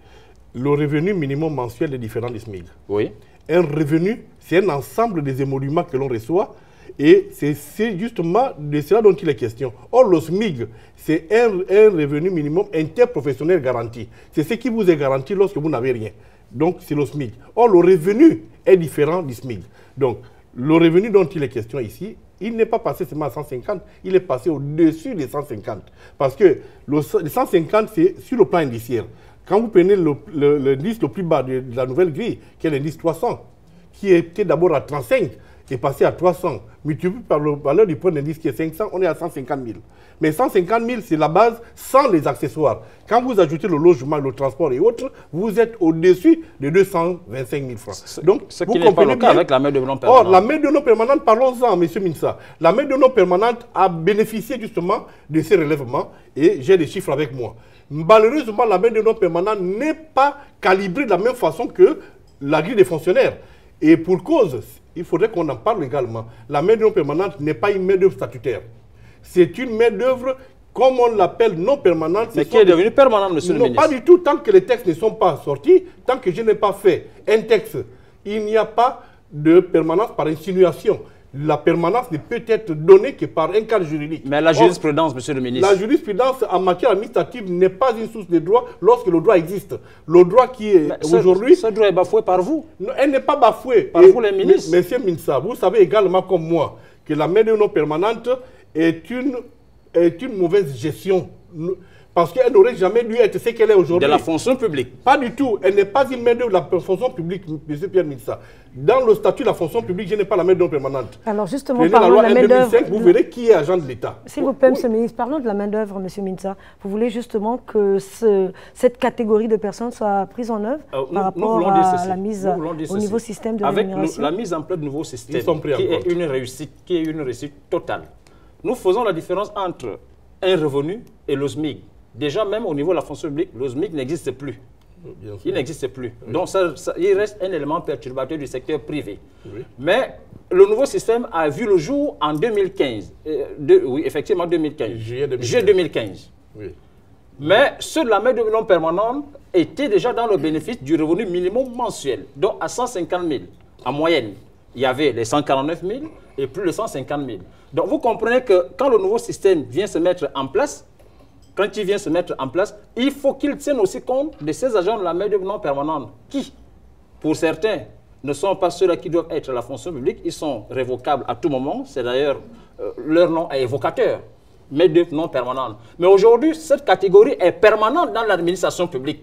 [SPEAKER 2] le revenu minimum mensuel est différent du SMIC.
[SPEAKER 9] Oui.
[SPEAKER 2] Un revenu, c'est un ensemble des émoluments que l'on reçoit et c'est justement de cela dont il est question. Or, le SMIC, c'est un revenu minimum interprofessionnel garanti. C'est ce qui vous est garanti lorsque vous n'avez rien. Donc, c'est le SMIC. Or, le revenu est différent du SMIC. Donc, le revenu dont il est question ici, il n'est pas passé seulement à 150, il est passé au-dessus des 150. Parce que le 150, c'est sur le plan indiciaire. Quand vous prenez l'indice le plus bas de la nouvelle grille, qui est l'indice 300, qui était d'abord à 35, est passé à 300, multiplié par la valeur du point d'indice qui est 500, on est à 150 000. Mais 150 000, c'est la base sans les accessoires. Quand vous ajoutez le logement, le transport et autres, vous êtes au-dessus de 225 000 francs. Donc,
[SPEAKER 9] ce qui n'est pas le cas avec la main de non permanente.
[SPEAKER 2] Or, la main de non permanente, parlons-en, M. Minsa. La main de non permanente a bénéficié justement de ces relèvements et j'ai des chiffres avec moi. Malheureusement, la main de non permanente n'est pas calibrée de la même façon que la grille des fonctionnaires. Et pour cause, il faudrait qu'on en parle également. La main d'œuvre permanente n'est pas une main d'œuvre statutaire. C'est une main d'œuvre, comme on l'appelle, non permanente.
[SPEAKER 9] Mais qui est devenue permanente, monsieur le ministre?
[SPEAKER 2] Non, pas du tout. Tant que les textes ne sont pas sortis, tant que je n'ai pas fait un texte, il n'y a pas de permanence par insinuation. La permanence ne peut être donnée que par un cadre juridique.
[SPEAKER 9] Mais la jurisprudence, monsieur le ministre?
[SPEAKER 2] La jurisprudence en matière administrative n'est pas une source de droit lorsque le droit existe. Le droit qui est aujourd'hui...
[SPEAKER 9] Ce droit est bafoué par vous?
[SPEAKER 2] Non, elle n'est pas bafouée.
[SPEAKER 9] Par vous, les ministres?
[SPEAKER 2] Monsieur Minsa, vous savez également comme moi que la main d'œuvre non permanente est une mauvaise gestion. Parce qu'elle n'aurait jamais dû être ce qu'elle est aujourd'hui.
[SPEAKER 9] De la fonction publique?
[SPEAKER 2] Pas du tout. Elle n'est pas une main d'œuvre de la fonction publique, M. Pierre Minsa. Dans le statut de la fonction publique, je n'ai pas la main d'œuvre permanente.
[SPEAKER 1] Alors justement, parlons de la main d'œuvre.
[SPEAKER 2] Vous verrez qui est agent de l'État.
[SPEAKER 1] S'il vous plaît, M. le ministre, parlons de la main d'œuvre, M. Minsa. Vous voulez justement que cette catégorie de personnes soit prise en œuvre par rapport à la mise au nouveau système de rémunération?
[SPEAKER 9] Avec la mise en place du nouveau système, qui est une réussite totale. Nous faisons la différence entre un revenu et le SMIC. Déjà, même au niveau de la fonction publique, le SMIC n'existe plus. Il n'existe plus. Oui. Donc, il reste un élément perturbateur du secteur privé. Oui. Mais le nouveau système a vu le jour en 2015. Oui, effectivement, 2015. Juillet 2015. Oui. Mais ceux de la main de non permanente étaient déjà dans le bénéfice du revenu minimum mensuel. Donc, à 150 000 en moyenne. Il y avait les 149 000 et plus de 150 000. Donc, vous comprenez que quand le nouveau système vient se mettre en place, il faut qu'il tienne aussi compte de ces agents de la main d'œuvre non permanente qui, pour certains, ne sont pas ceux-là qui doivent être à la fonction publique. Ils sont révocables à tout moment. C'est d'ailleurs leur nom est évocateur, main d'œuvre non permanente. Mais aujourd'hui, cette catégorie est permanente dans l'administration publique.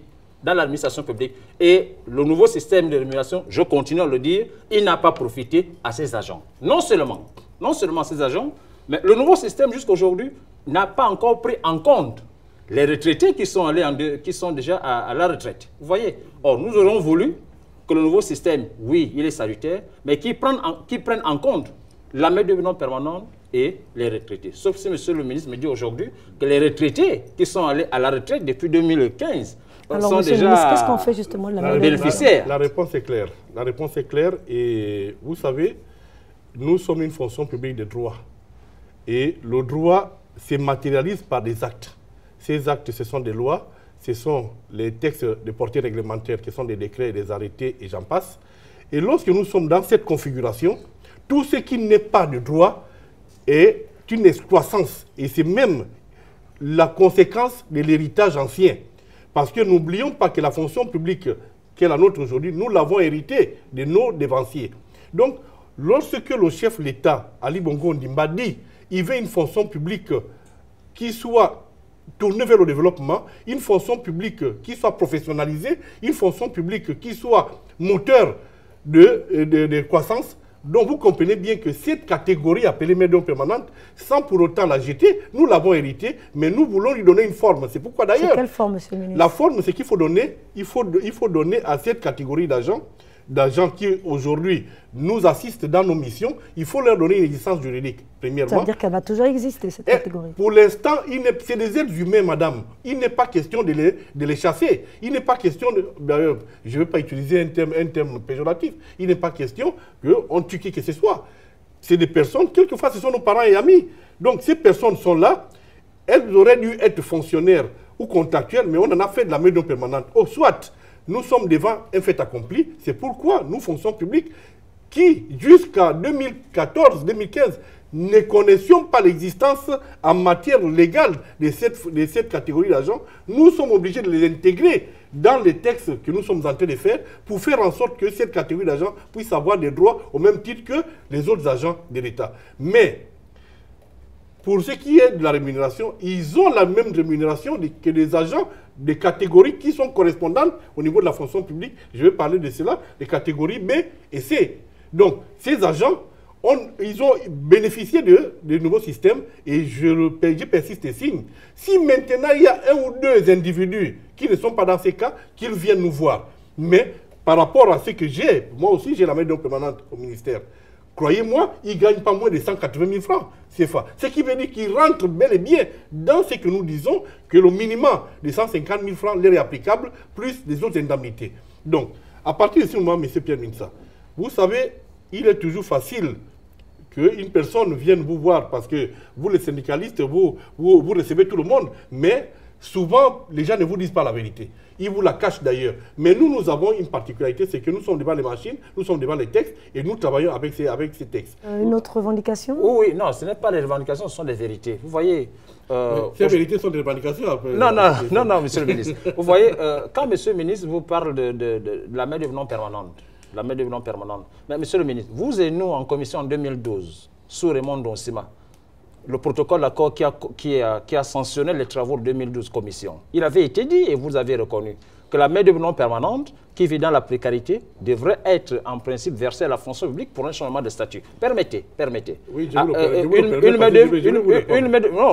[SPEAKER 9] Et le nouveau système de rémunération, je continue à le dire, il n'a pas profité à ces agents. Non seulement ces agents, mais le nouveau système jusqu'à aujourd'hui n'a pas encore pris en compte les retraités qui sont déjà à la retraite. Vous voyez? Or, nous aurions voulu que le nouveau système, oui, il est salutaire, mais qui prenne en compte la main d'œuvre non permanente et les retraités. Sauf si M. le ministre me dit aujourd'hui que les retraités qui sont allés à la retraite depuis 2015 sont déjà
[SPEAKER 1] qu'est-ce qu'on fait justement de la main
[SPEAKER 9] bénéficiaires.
[SPEAKER 2] La réponse est claire. La réponse est claire et vous savez, nous sommes une fonction publique de droit. Et le droit se matérialise par des actes. Ces actes, ce sont des lois, ce sont les textes de portée réglementaire qui sont des décrets, des arrêtés et j'en passe. Et lorsque nous sommes dans cette configuration, tout ce qui n'est pas de droit est une excroissance. Et c'est même la conséquence de l'héritage ancien. Parce que n'oublions pas que la fonction publique qui est la nôtre aujourd'hui, nous l'avons héritée de nos dévanciers. Donc, lorsque le chef de l'État, Ali Bongo Ondimba, dit qu'il veut une fonction publique qui soit tournée vers le développement, une fonction publique qui soit professionnalisée, une fonction publique qui soit moteur de croissance. Donc vous comprenez bien que cette catégorie appelée médium permanente, sans pour autant la jeter, nous l'avons héritée, mais nous voulons lui donner une forme. C'est pourquoi d'ailleurs...
[SPEAKER 1] C'est quelle forme, monsieur le ministre?
[SPEAKER 2] La forme, c'est qu'il faut donner, il faut donner à cette catégorie d'agents qui aujourd'hui nous assistent dans nos missions, il faut leur donner une existence juridique, premièrement. Ça
[SPEAKER 1] veut dire qu'elle va toujours exister, cette catégorie.
[SPEAKER 2] Pour l'instant, c'est des êtres humains, madame. Il n'est pas question de les chasser. Il n'est pas question de... D'ailleurs, je ne vais pas utiliser un terme péjoratif. Il n'est pas question qu'on tue qui que ce soit. C'est des personnes, quelquefois, ce sont nos parents et amis. Donc, ces personnes sont là. Elles auraient dû être fonctionnaires ou contractuelles, mais on en a fait de la médium permanente. Oh, soit... Nous sommes devant un fait accompli. C'est pourquoi nous, fonction publique, qui jusqu'à 2014-2015 ne connaissions pas l'existence en matière légale de cette catégorie d'agents, nous sommes obligés de les intégrer dans les textes que nous sommes en train de faire pour faire en sorte que cette catégorie d'agents puisse avoir des droits au même titre que les autres agents de l'État. Mais pour ce qui est de la rémunération, ils ont la même rémunération que les agents des catégories qui sont correspondantes au niveau de la fonction publique. Je vais parler de cela, les catégories B et C. Donc, ces agents, ils ont bénéficié de nouveaux systèmes et je persiste et signe. Si maintenant il y a un ou deux individus qui ne sont pas dans ces cas, qu'ils viennent nous voir. Mais par rapport à ce que j'ai, moi aussi j'ai la médium permanente au ministère. Croyez-moi, ils ne gagnent pas moins de 180 000 francs CFA. Ce qui veut dire qu'ils rentrent bel et bien dans ce que nous disons, que le minimum de 150 000 francs leur est applicable, plus des autres indemnités. Donc, à partir de ce moment, M. Pierre Minsa, vous savez, il est toujours facile qu'une personne vienne vous voir, parce que vous, les syndicalistes, vous recevez tout le monde, mais souvent, les gens ne vous disent pas la vérité. Ils vous la cachent d'ailleurs. Mais nous avons une particularité, c'est que nous sommes devant les machines, nous sommes devant les textes, et nous travaillons avec ces textes.
[SPEAKER 1] Une autre revendication?
[SPEAKER 9] Oui, non, ce n'est pas des revendications, ce sont des vérités. Vous voyez...
[SPEAKER 2] ces vérités sont des revendications après,
[SPEAKER 9] Non, monsieur le ministre. Vous voyez, quand monsieur le ministre vous parle de la main non permanente, mais monsieur le ministre, vous et nous en commission en 2012, sous Raymond Donsima, le protocole d'accord qui a sanctionné les travaux de 2012 commission. Il avait été dit, et vous avez reconnu, que la main-d'œuvre non permanente, qui vit dans la précarité, devrait être en principe versée à la fonction publique pour un changement de statut. Permettez.
[SPEAKER 2] Oui,
[SPEAKER 9] non,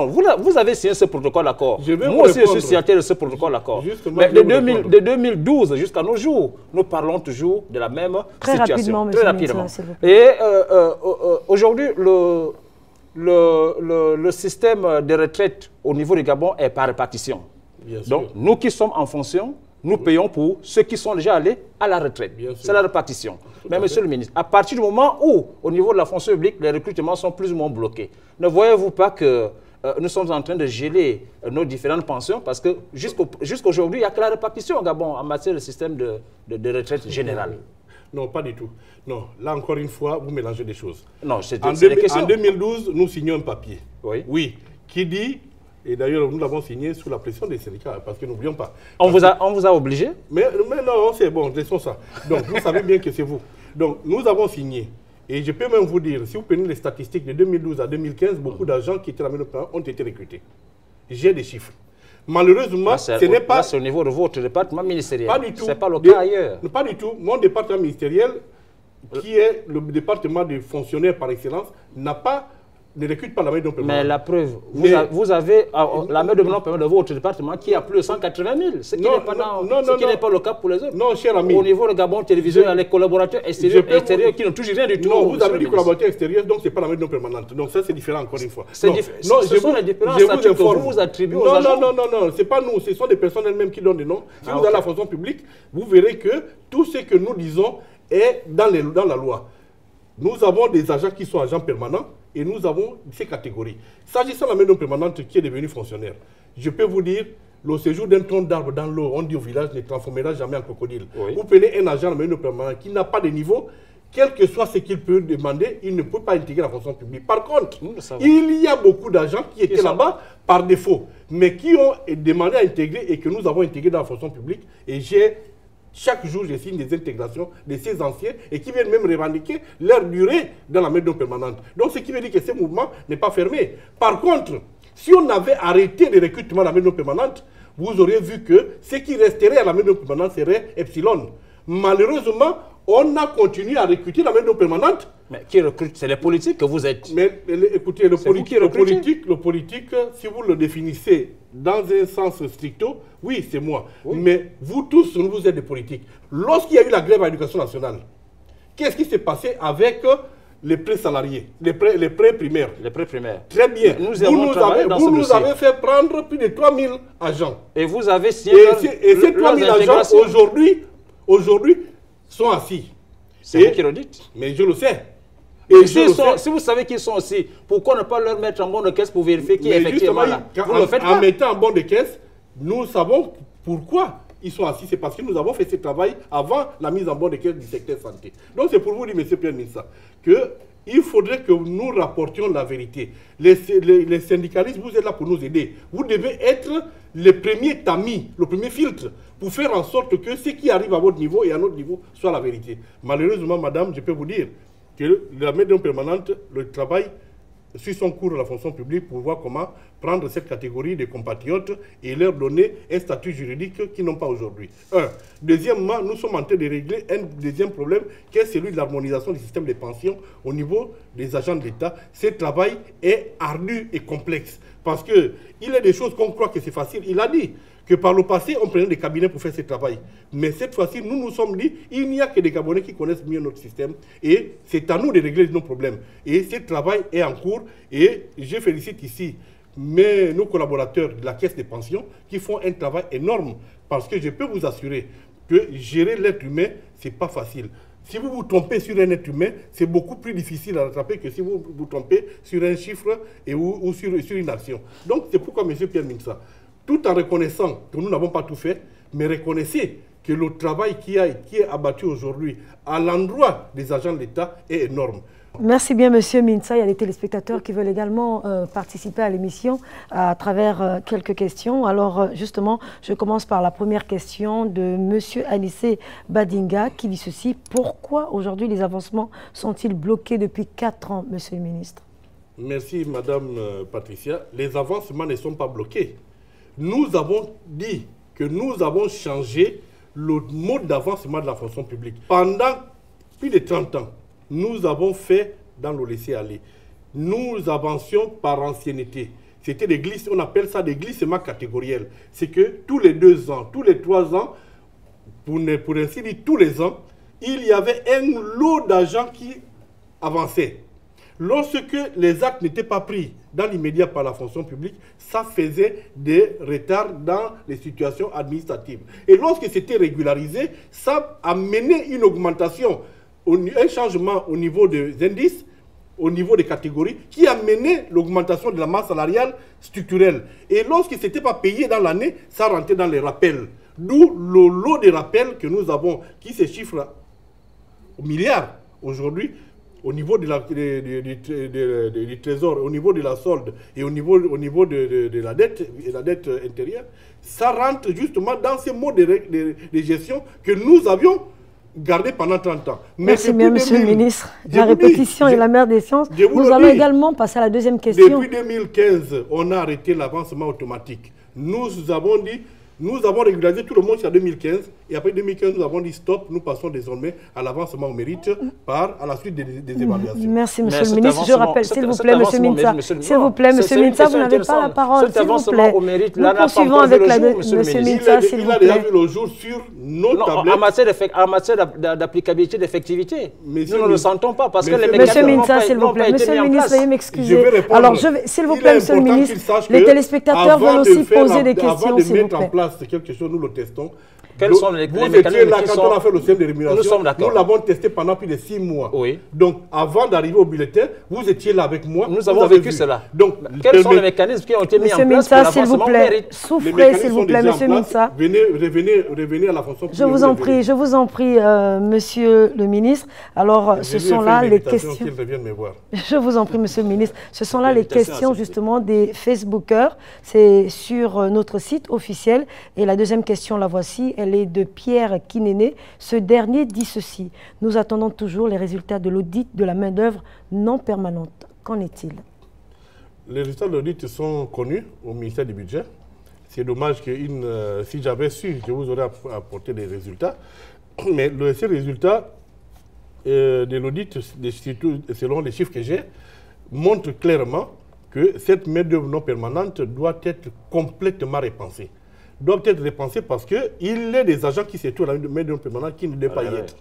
[SPEAKER 9] vous avez signé ce protocole d'accord. Moi aussi, je suis signataire de ce protocole d'accord. Mais de 2012 jusqu'à nos jours, nous parlons toujours de la même situation.
[SPEAKER 1] Très rapidement.
[SPEAKER 9] Et aujourd'hui, le système de retraite au niveau du Gabon est par répartition. Donc, nous qui sommes en fonction, nous payons pour ceux qui sont déjà allés à la retraite. C'est la répartition. Mais monsieur le ministre, à partir du moment où, au niveau de la fonction publique, les recrutements sont plus ou moins bloqués, ne voyez-vous pas que nous sommes en train de geler nos différentes pensions parce que jusqu'aujourd'hui, il n'y a que la répartition au Gabon en matière de système de retraite générale?
[SPEAKER 2] Non, pas du tout. Non, là encore une fois, vous mélangez des choses.
[SPEAKER 9] Non, c'est
[SPEAKER 2] en 2012, nous signons un papier.
[SPEAKER 9] Oui,
[SPEAKER 2] qui dit, et d'ailleurs nous l'avons signé sous la pression des syndicats, parce que n'oublions pas.
[SPEAKER 9] On vous a obligé?
[SPEAKER 2] Mais non, c'est bon, laissons ça. Donc vous savez bien que c'est vous. Donc nous avons signé. Et je peux même vous dire, si vous prenez les statistiques de 2012 à 2015, beaucoup d'agents qui étaient à la main ont été recrutés. J'ai des chiffres. Malheureusement, ce n'est pas...
[SPEAKER 9] C'est au niveau de votre département ministériel.
[SPEAKER 2] Pas du tout.
[SPEAKER 9] Ce n'est pas le cas ailleurs.
[SPEAKER 2] Pas du tout. Mon département ministériel, qui est le département des fonctionnaires par excellence, ne recrute pas la main permanente.
[SPEAKER 9] Mais la preuve, vous avez la main permanente de votre département qui a plus de 180 000, ce qui n'est pas le cas pour les autres.
[SPEAKER 2] Non, cher ami.
[SPEAKER 9] Au niveau de Gabon Télévision, il y a les collaborateurs extérieurs qui n'ont toujours rien du tout.
[SPEAKER 2] Non, vous avez dit collaborateurs extérieurs, donc ce n'est pas la main permanente. Donc ça, c'est différent encore une fois.
[SPEAKER 9] Ce sont les différences que vous attribuez aux agents.
[SPEAKER 2] Non, ce n'est pas nous, ce sont des personnes elles-mêmes qui donnent des noms. Si vous avez la fonction publique, vous verrez que tout ce que nous disons est dans la loi. Nous avons des agents qui sont agents permanents et nous avons ces catégories. S'agissant de la main permanente qui est devenue fonctionnaire, je peux vous dire, le séjour d'un tronc d'arbre dans l'eau, on dit au village, ne transformera jamais en crocodile. Vous prenez un agent de main permanente qui n'a pas de niveau, quel que soit ce qu'il peut demander, il ne peut pas intégrer la fonction publique. Par contre, il y a beaucoup d'agents qui étaient là-bas par défaut, mais qui ont demandé à intégrer et que nous avons intégré dans la fonction publique. Et j'ai Chaque jour, je signe des intégrations de ces anciens et qui viennent même revendiquer leur durée dans la main-d'œuvre permanente. Donc, ce qui veut dire que ce mouvement n'est pas fermé. Par contre, si on avait arrêté le recrutement à la main-d'œuvre permanente, vous aurez vu que ce qui resterait à la main-d'œuvre permanente serait Epsilon. Malheureusement, on a continué à recruter la main-d'œuvre permanente.
[SPEAKER 9] Mais qui recrute? C'est les politiques que vous êtes.
[SPEAKER 2] Mais écoutez, le politique, si vous le définissez dans un sens stricto, oui, c'est moi. Oui. Mais vous tous, vous êtes des politiques. Lorsqu'il y a eu la grève à l'éducation nationale, qu'est-ce qui s'est passé avec les prêts salariés, les prêts primaires?
[SPEAKER 9] Les prêts primaires.
[SPEAKER 2] Très bien. Vous nous avez fait prendre plus de 3000 agents.
[SPEAKER 9] Et vous avez signé
[SPEAKER 2] et ces 3000 agents, aujourd'hui, sont assis.
[SPEAKER 9] C'est vous qui le dites.
[SPEAKER 2] Mais je le sais.
[SPEAKER 9] Et si vous savez qu'ils sont assis, pourquoi ne pas leur mettre en bon de caisse pour vérifier qui est effectivement là? Vous ne le faites pas.
[SPEAKER 2] En mettant en bon de caisse, nous savons pourquoi ils sont assis. C'est parce que nous avons fait ce travail avant la mise en bon de caisse du secteur santé. Donc c'est pour vous dire, M. Pierre Minsa, qu'il faudrait que nous rapportions la vérité. Les syndicalistes, vous êtes là pour nous aider. Vous devez être le premier tamis, le premier filtre, pour faire en sorte que ce qui arrive à votre niveau et à notre niveau soit la vérité. Malheureusement, madame, je peux vous dire que la main-d'œuvre permanente, le travail suit son cours à la fonction publique pour voir comment prendre cette catégorie de compatriotes et leur donner un statut juridique qu'ils n'ont pas aujourd'hui. Deuxièmement, nous sommes en train de régler un deuxième problème qui est celui de l'harmonisation du système de pension au niveau des agents de l'État. Ce travail est ardu et complexe parce qu'il y a des choses qu'on croit que c'est facile. Il a dit que par le passé, on prenait des cabinets pour faire ce travail. Mais cette fois-ci, nous nous sommes dit, il n'y a que des Gabonais qui connaissent mieux notre système et c'est à nous de régler nos problèmes. Et ce travail est en cours et je félicite ici nos collaborateurs de la Caisse des pensions qui font un travail énorme parce que je peux vous assurer que gérer l'être humain, ce n'est pas facile. Si vous vous trompez sur un être humain, c'est beaucoup plus difficile à rattraper que si vous vous trompez sur un chiffre ou sur une action. Donc c'est pourquoi, M. Pierre Minsa, tout en reconnaissant que nous n'avons pas tout fait, mais reconnaissez que le travail qui est abattu aujourd'hui à l'endroit des agents de l'État est énorme.
[SPEAKER 1] Merci bien, Monsieur Minsa. Il y a des téléspectateurs qui veulent également participer à l'émission à travers quelques questions. Alors, justement, je commence par la première question de Monsieur Anissé Badinga qui dit ceci. Pourquoi aujourd'hui les avancements sont-ils bloqués depuis 4 ans, Monsieur le ministre?
[SPEAKER 2] Merci, Madame Patricia. Les avancements ne sont pas bloqués. Nous avons dit que nous avons changé le mode d'avancement de la fonction publique. Pendant plus de 30 ans, nous avons fait dans le laisser-aller. Nous avancions par ancienneté. C'était des glissements, on appelle ça des glissements catégoriels. C'est que tous les 2 ans, tous les 3 ans, pour ainsi dire tous les ans, il y avait un lot d'agents qui avançaient. Lorsque les actes n'étaient pas pris dans l'immédiat par la fonction publique, ça faisait des retards dans les situations administratives. Et lorsque c'était régularisé, ça a mené une augmentation, un changement au niveau des indices, au niveau des catégories, qui a mené l'augmentation de la masse salariale structurelle. Et lorsque ce n'était pas payé dans l'année, ça rentrait dans les rappels. D'où le lot des rappels que nous avons, qui se chiffre au milliard aujourd'hui, au niveau du trésor, au niveau de la solde et au niveau de la dette intérieure, ça rentre justement dans ces modes de gestion que nous avions gardés pendant 30 ans.
[SPEAKER 1] Merci bien, Monsieur le ministre. La répétition est la mère des sciences. Nous allons également passer à la deuxième question.
[SPEAKER 2] Depuis 2015, on a arrêté l'avancement automatique. Nous avons dit... Nous avons régularisé tout le monde jusqu'à 2015 et après 2015, nous avons dit stop, nous passons désormais à l'avancement au mérite à la suite des évaluations.
[SPEAKER 1] Merci, Monsieur le ministre. Je rappelle, s'il vous plaît, Monsieur Minsa. S'il vous plaît, Monsieur Minsa, vous n'avez pas la parole. S'il vous plaît. Nous poursuivons avec Monsieur Minsa, s'il vous plaît.
[SPEAKER 2] Il a déjà vu le jour sur nos tablettes.
[SPEAKER 9] En matière d'applicabilité, d'effectivité, nous ne le sentons pas parce que les
[SPEAKER 1] mécanismes n'ont pas été mis en place. Monsieur le ministre, veuillez m'excuser. Alors, s'il vous plaît, Monsieur le ministre, les téléspectateurs veulent aussi poser des questions, s'il vous plaît.
[SPEAKER 2] C'est quelque chose, nous le testons.
[SPEAKER 9] Quels sont les
[SPEAKER 2] mécanismes là quand on a fait le système de rémunération. Nous l'avons testé pendant plus de 6 mois.
[SPEAKER 9] Oui.
[SPEAKER 2] Donc, avant d'arriver au bulletin, vous étiez là avec moi.
[SPEAKER 9] Nous avons vécu cela. Donc, quels sont les mécanismes qui ont été mis en place pour l'avancement au mérite?
[SPEAKER 1] Souffrez, s'il vous plaît, Monsieur Minsa.
[SPEAKER 2] Revenez à la fonction publique.
[SPEAKER 1] Je vous en prie, Monsieur le ministre. Alors, ce sont là les questions. Je vous en prie, Monsieur le ministre. Ce sont là les questions, justement, des Facebookers. C'est sur notre site officiel. Et la deuxième question, la voici. Elle parler de Pierre Kinéné. Ce dernier dit ceci: nous attendons toujours les résultats de l'audit de la main-d'œuvre non permanente. Qu'en est-il?
[SPEAKER 2] Les résultats de l'audit sont connus au ministère du Budget. C'est dommage que si j'avais su, je vous aurais apporté des résultats. Mais ces résultats de l'audit, selon les chiffres que j'ai, montrent clairement que cette main-d'œuvre non permanente doit être complètement repensée. Doit être repensée parce qu'il y a des agents qui se trouvent à la main-d'œuvre permanente qui ne devaient pas y être.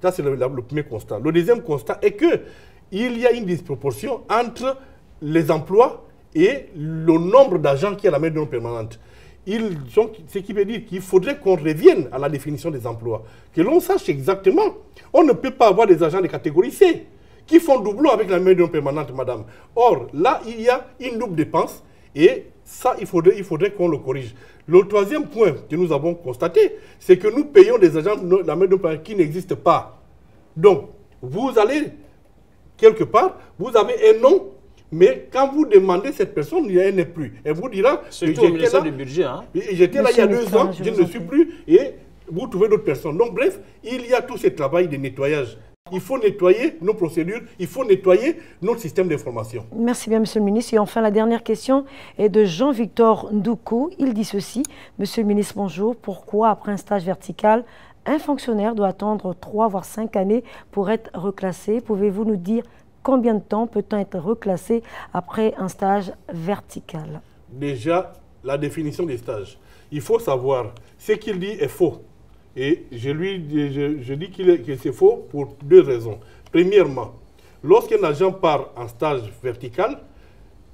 [SPEAKER 2] Ça, c'est le premier constat. Le deuxième constat est qu'il y a une disproportion entre les emplois et le nombre d'agents qui est à la main-d'œuvre permanente. Ce qui veut dire qu'il faudrait qu'on revienne à la définition des emplois, que l'on sache exactement. On ne peut pas avoir des agents de catégorie C qui font doublon avec la main-d'œuvre permanente, madame. Or, là, il y a une double dépense et ça, il faudrait qu'on le corrige. Le troisième point que nous avons constaté, c'est que nous payons des agents de la main-d'œuvre permanente qui n'existent pas. Donc, vous allez quelque part, vous avez un nom, mais quand vous demandez cette personne, elle n'est plus. Elle vous dira que j'étais là, du budget, hein? J'étais là il y a 2 ans, je ne suis plus, et vous trouvez d'autres personnes. Donc bref, il y a tout ce travail de nettoyage. Il faut nettoyer nos procédures, il faut nettoyer notre système d'information.
[SPEAKER 1] Merci bien, Monsieur le ministre. Et enfin, la dernière question est de Jean-Victor Ndoukou. Il dit ceci: Monsieur le ministre, bonjour. Pourquoi, après un stage vertical, un fonctionnaire doit attendre 3 voire 5 années pour être reclassé? Pouvez-vous nous dire combien de temps peut-on être reclassé après un stage vertical?
[SPEAKER 2] Déjà, la définition des stages. Il faut savoir, ce qu'il dit est faux. Et je dis que c'est faux pour 2 raisons. Premièrement, lorsqu'un agent part en stage vertical,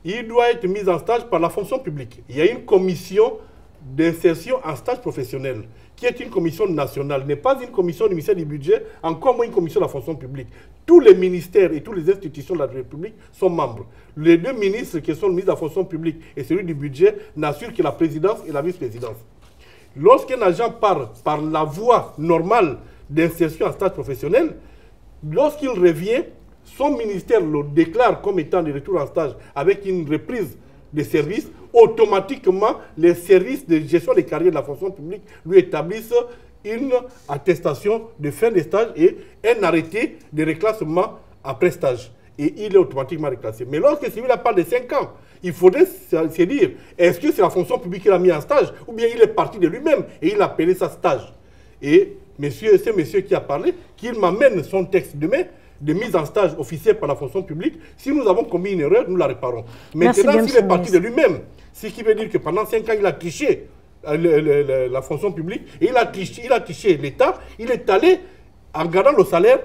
[SPEAKER 2] il doit être mis en stage par la fonction publique. Il y a une commission d'insertion en stage professionnel, qui est une commission nationale, n'est pas une commission du ministère du Budget, encore moins une commission de la fonction publique. Tous les ministères et toutes les institutions de la République sont membres. Les 2 ministres qui sont le ministre de la fonction publique et celui du budget n'assurent que la présidence et la vice-présidence. Lorsqu'un agent part par la voie normale d'insertion en stage professionnel, lorsqu'il revient, son ministère le déclare comme étant de retour en stage avec une reprise des services. Automatiquement, les services de gestion des carrières de la fonction publique lui établissent une attestation de fin de stage et un arrêté de reclassement après stage. Et il est automatiquement reclassé. Mais lorsque celui-là parle de 5 ans, il faudrait se dire, est-ce que c'est la fonction publique qui l'a mis en stage ou bien il est parti de lui-même et il a appelé ça stage? Et c'est monsieur qui a parlé, qu'il m'amène son texte demain de mise en stage officiel par la fonction publique. Si nous avons commis une erreur, nous la réparons. Maintenant, s'il est parti de lui-même, ce qui veut dire que pendant 5 ans, il a triché la fonction publique, et il a triché l'État, il est allé, en gardant le salaire,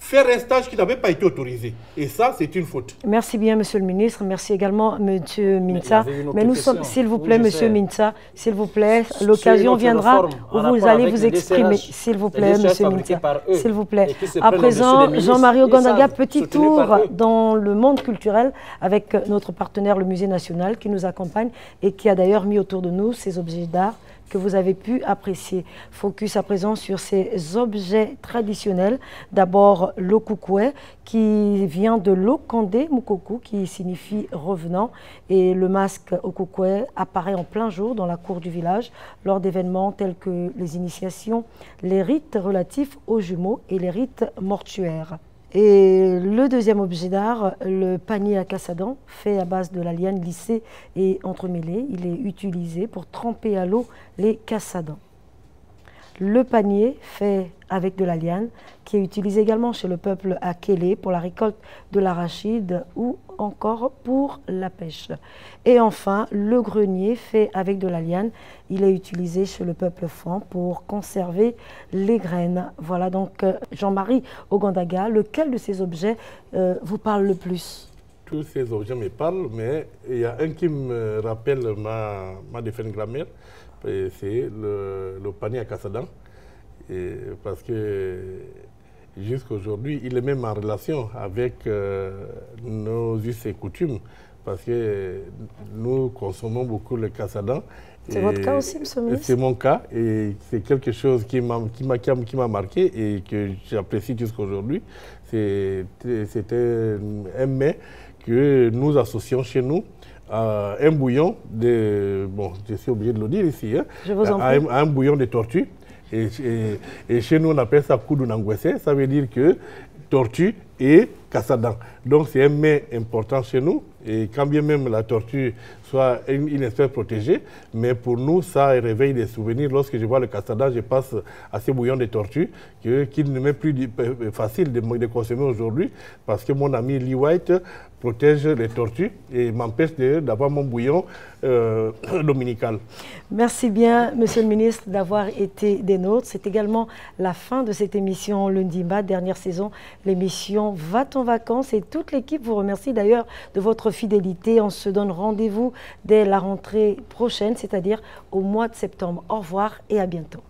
[SPEAKER 2] faire un stage qui n'avait pas été autorisé. Et ça, c'est une faute.
[SPEAKER 1] Merci bien, Monsieur le ministre. Merci également, Monsieur Mintsa. Mais nous sommes, s'il vous plaît, Monsieur Mintsa, s'il vous plaît, l'occasion viendra où vous allez vous exprimer. S'il vous plaît, Monsieur Mintsa. S'il vous plaît. À présent, Jean-Marie Ogandaga, petit tour dans le monde culturel avec notre partenaire, le Musée national, qui nous accompagne et qui a d'ailleurs mis autour de nous ces objets d'art que vous avez pu apprécier. Focus à présent sur ces objets traditionnels. D'abord, l'okukwe, qui vient de l'okandé mukoku, qui signifie revenant. Et le masque okukwe apparaît en plein jour dans la cour du village lors d'événements tels que les initiations, les rites relatifs aux jumeaux et les rites mortuaires. Et le deuxième objet d'art, le panier à casse-à-dents, fait à base de la liane lissée et entremêlée. Il est utilisé pour tremper à l'eau les casse-à-dents. Le panier fait avec de la liane, qui est utilisé également chez le peuple à Kélé pour la récolte de l'arachide ou encore pour la pêche. Et enfin, le grenier fait avec de la liane. Il est utilisé chez le peuple Fan pour conserver les graines. Voilà donc Jean-Marie Ogandaga, lequel de ces objets vous parle le plus?
[SPEAKER 2] Tous ces objets me parlent, mais il y a un qui me rappelle ma défunte grand-mère, c'est le panier à casse-à-dents. Parce que jusqu'à aujourd'hui, il est même en relation avec nos us et coutumes, parce que nous consommons beaucoup le casse-à-dents.
[SPEAKER 1] C'est votre cas aussi, monsieur le ministre?
[SPEAKER 2] C'est mon cas, et c'est quelque chose qui m'a marqué et que j'apprécie jusqu'à aujourd'hui. C'était un mets que nous associons chez nous à un bouillon de, bon, je suis obligé de le dire ici, hein,
[SPEAKER 1] je vous en prie.
[SPEAKER 2] À un bouillon de tortue. Et chez nous, on appelle ça Kudu Nangwese, ça veut dire que tortue et Kassadan. Donc c'est un mets important chez nous, et quand bien même la tortue soit une espèce protégée, mais pour nous, ça réveille des souvenirs. Lorsque je vois le Kassadan, je passe à ce bouillon de tortue qu'il ne m'est plus facile de consommer aujourd'hui, parce que mon ami Lee White protège les tortues et m'empêche d'avoir mon bouillon dominical.
[SPEAKER 1] Merci bien, Monsieur le ministre, d'avoir été des nôtres. C'est également la fin de cette émission Lundi Mat, dernière saison, l'émission Va-t-en vacances. Et toute l'équipe vous remercie d'ailleurs de votre fidélité. On se donne rendez-vous dès la rentrée prochaine, c'est-à-dire au mois de septembre. Au revoir et à bientôt.